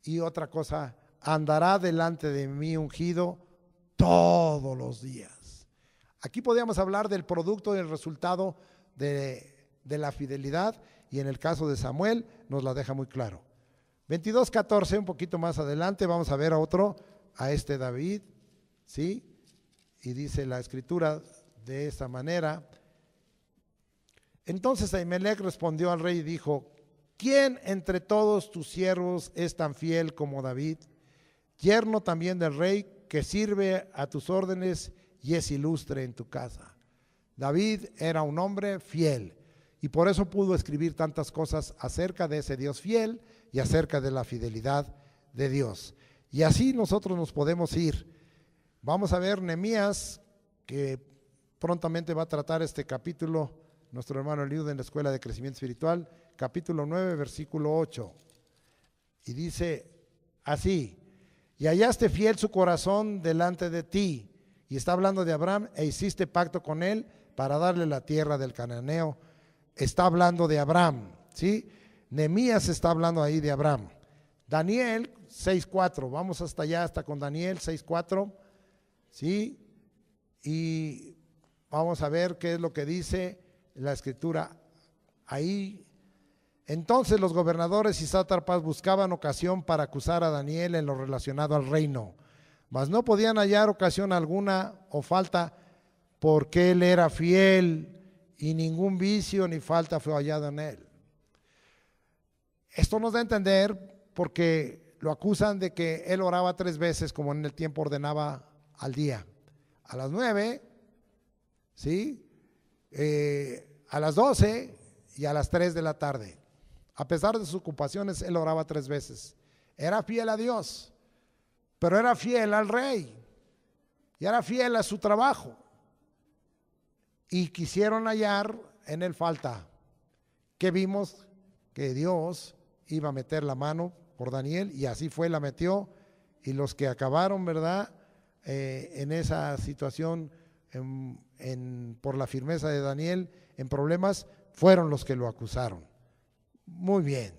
Y otra cosa, andará delante de mí ungido todos los días. Aquí podríamos hablar del producto y el resultado de la fidelidad, y en el caso de Samuel nos la deja muy claro. 22:14, un poquito más adelante, vamos a ver a este David, ¿sí? Y dice la Escritura de esta manera. Entonces Ahimelech respondió al rey y dijo: ¿quién entre todos tus siervos es tan fiel como David, yerno también del rey, que sirve a tus órdenes y es ilustre en tu casa? David era un hombre fiel y por eso pudo escribir tantas cosas acerca de ese Dios fiel y acerca de la fidelidad de Dios. Y así nosotros nos podemos ir. Vamos a ver Nehemías, que prontamente va a tratar este capítulo nuestro hermano Eliud en la Escuela de Crecimiento Espiritual, capítulo 9, versículo 8. Y dice así: y hallaste fiel su corazón delante de ti. Y está hablando de Abraham, e hiciste pacto con él para darle la tierra del cananeo. Está hablando de Abraham, ¿sí? Nehemías está hablando ahí de Abraham. Daniel 6:4, vamos hasta allá, hasta con Daniel 6:4, ¿sí? Y vamos a ver qué es lo que dice la Escritura ahí. Entonces los gobernadores y sátrapas buscaban ocasión para acusar a Daniel en lo relacionado al reino, mas no podían hallar ocasión alguna o falta, porque él era fiel y ningún vicio ni falta fue hallado en él. Esto nos da a entender porque lo acusan de que él oraba 3 veces, como en el tiempo ordenaba, al día, a las 9, ¿sí? A las 12 y a las 3 de la tarde. A pesar de sus ocupaciones, él oraba 3 veces. Era fiel a Dios, pero era fiel al rey y era fiel a su trabajo. Y quisieron hallar en él falta. Que vimos que Dios iba a meter la mano por Daniel, y así fue, la metió. Y los que acabaron, ¿verdad?, en esa situación, por la firmeza de Daniel en problemas, fueron los que lo acusaron. Muy bien.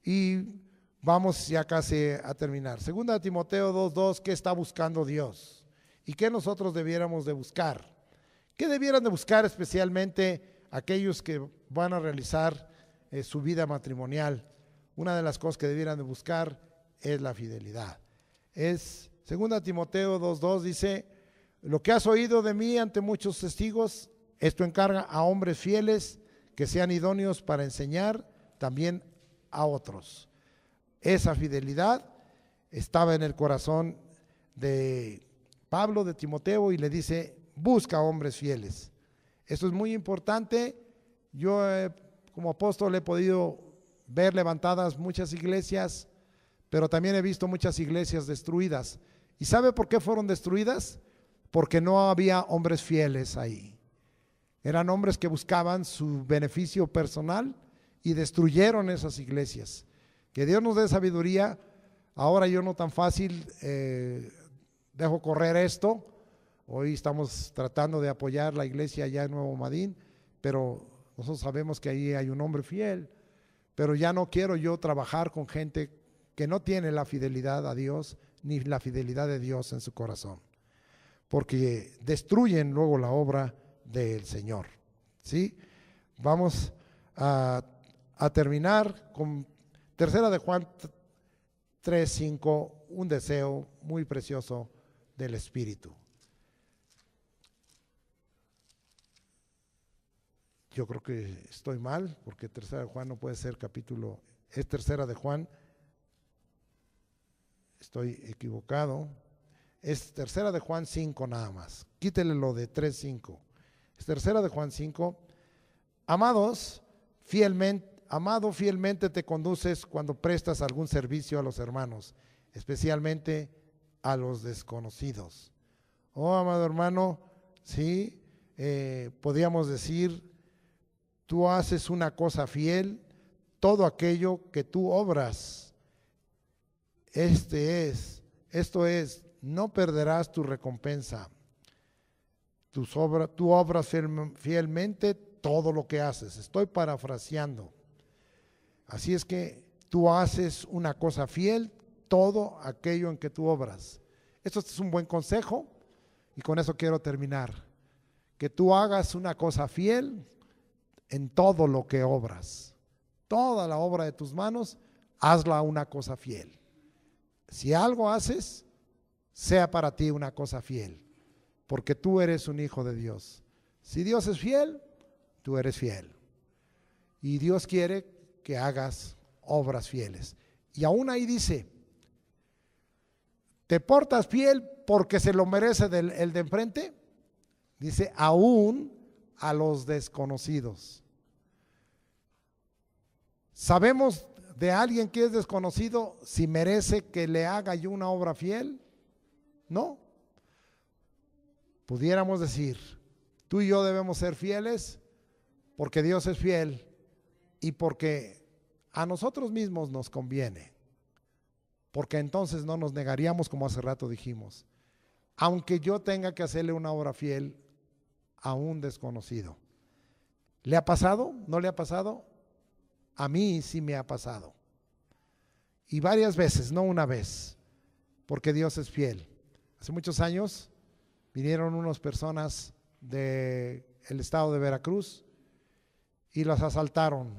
Y vamos ya casi a terminar. Segunda de Timoteo 2:2, ¿qué está buscando Dios? ¿Y qué nosotros debiéramos de buscar? ¿Qué debieran de buscar especialmente aquellos que van a realizar su vida matrimonial? Una de las cosas que debieran de buscar es la fidelidad. Es segunda Timoteo 2:2, dice: lo que has oído de mí ante muchos testigos, esto encarga a hombres fieles que sean idóneos para enseñar también a otros. Esa fidelidad estaba en el corazón de Pablo, de Timoteo, y le dice: busca hombres fieles. Esto es muy importante. Yo como apóstol he podido ver levantadas muchas iglesias, pero también he visto muchas iglesias destruidas. ¿Y sabe por qué fueron destruidas? Porque no había hombres fieles ahí. Eran hombres que buscaban su beneficio personal y destruyeron esas iglesias. Que Dios nos dé sabiduría. Ahora yo no tan fácil dejo correr esto. Hoy estamos tratando de apoyar la iglesia allá en Nuevo Madín, pero nosotros sabemos que ahí hay un hombre fiel. Pero ya no quiero yo trabajar con gente que no tiene la fidelidad a Dios ni la fidelidad de Dios en su corazón, porque destruyen luego la obra del Señor. ¿Sí? Vamos a terminar con tercera de Juan 3:5, un deseo muy precioso del Espíritu. Yo creo que estoy mal, porque tercera de Juan no puede ser capítulo, es tercera de Juan estoy equivocado. Es tercera de Juan 5 nada más. Quítele lo de 3:5. Es tercera de Juan 5. Amados, amado, fielmente te conduces cuando prestas algún servicio a los hermanos, especialmente a los desconocidos. Oh, amado hermano, sí, podríamos decir, tú haces una cosa fiel, todo aquello que tú obras, esto es, no perderás tu recompensa. Tú obras fielmente todo lo que haces. Estoy parafraseando. Así es que tú haces una cosa fiel, todo aquello en que tú obras. Esto es un buen consejo y con eso quiero terminar. Que tú hagas una cosa fiel en todo lo que obras. Toda la obra de tus manos, hazla una cosa fiel. Si algo haces, sea para ti una cosa fiel, porque tú eres un hijo de Dios. Si Dios es fiel, tú eres fiel. Y Dios quiere que hagas obras fieles. Y aún ahí dice, ¿te portas fiel porque se lo merece el de enfrente? Dice, aún a los desconocidos. ¿Sabemos de alguien que es desconocido si merece que le haga yo una obra fiel? No. Pudiéramos decir, tú y yo debemos ser fieles porque Dios es fiel y porque a nosotros mismos nos conviene, porque entonces no nos negaríamos, como hace rato dijimos, aunque yo tenga que hacerle una obra fiel a un desconocido. ¿Le ha pasado? ¿No le ha pasado? A mí sí me ha pasado. Y varias veces, no una vez, porque Dios es fiel. Hace muchos años vinieron unas personas del estado de Veracruz y los asaltaron.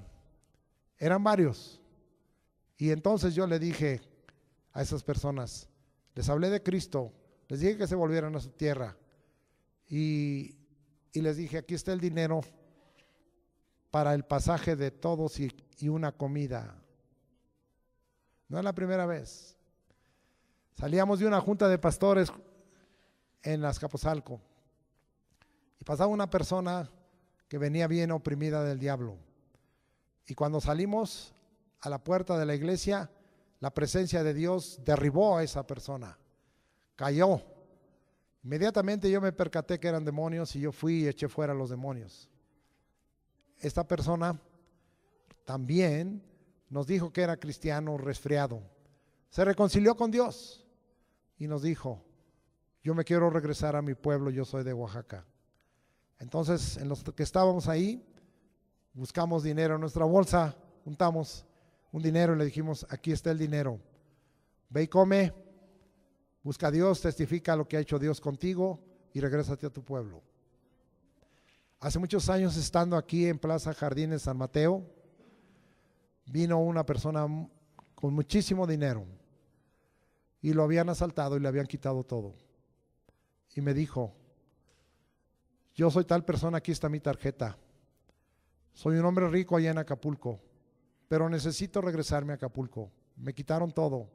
Eran varios. Y entonces yo le dije a esas personas, les hablé de Cristo, les dije que se volvieran a su tierra y les dije, aquí está el dinero para el pasaje de todos y una comida. No es la primera vez. Salíamos de una junta de pastores en Azcapotzalco y pasaba una persona que venía bien oprimida del diablo. Y cuando salimos a la puerta de la iglesia, la presencia de Dios derribó a esa persona, cayó. Inmediatamente yo me percaté que eran demonios y yo fui y eché fuera a los demonios. Esta persona también nos dijo que era cristiano resfriado. Se reconcilió con Dios y nos dijo, yo me quiero regresar a mi pueblo, yo soy de Oaxaca. Entonces, en los que estábamos ahí, buscamos dinero en nuestra bolsa, juntamos un dinero y le dijimos, aquí está el dinero, ve y come, busca a Dios, testifica lo que ha hecho Dios contigo y regrésate a tu pueblo. Hace muchos años, estando aquí en Plaza Jardines San Mateo, vino una persona con muchísimo dinero y lo habían asaltado y le habían quitado todo. Y me dijo, yo soy tal persona, aquí está mi tarjeta. Soy un hombre rico allá en Acapulco, pero necesito regresarme a Acapulco. Me quitaron todo.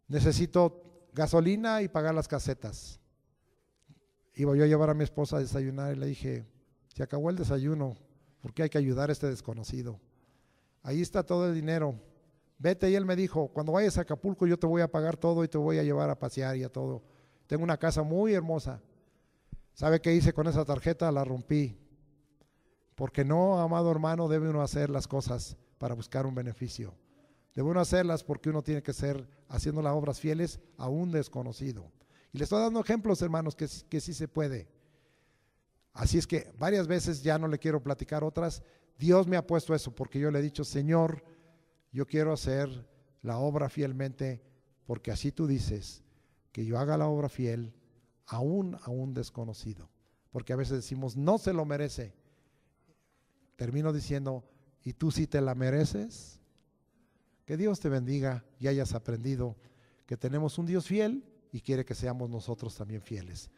Necesito gasolina y pagar las casetas. Iba yo a llevar a mi esposa a desayunar y le dije, se acabó el desayuno, ¿por qué hay que ayudar a este desconocido? Ahí está todo el dinero. Vete. Y él me dijo, cuando vayas a Acapulco yo te voy a pagar todo y te voy a llevar a pasear y a todo. Tengo una casa muy hermosa. ¿Sabe qué hice con esa tarjeta? La rompí. Porque no, amado hermano, debe uno hacer las cosas para buscar un beneficio. Debe uno hacerlas porque uno tiene que ser haciendo las obras fieles a un desconocido. Y le estoy dando ejemplos, hermanos, que sí se puede. Así es que varias veces, ya no le quiero platicar otras, Dios me ha puesto eso porque yo le he dicho, Señor, yo quiero hacer la obra fielmente porque así tú dices que yo haga la obra fiel aún a un desconocido. Porque a veces decimos, no se lo merece. Termino diciendo, ¿y tú sí te la mereces? Que Dios te bendiga y hayas aprendido que tenemos un Dios fiel y quiere que seamos nosotros también fieles.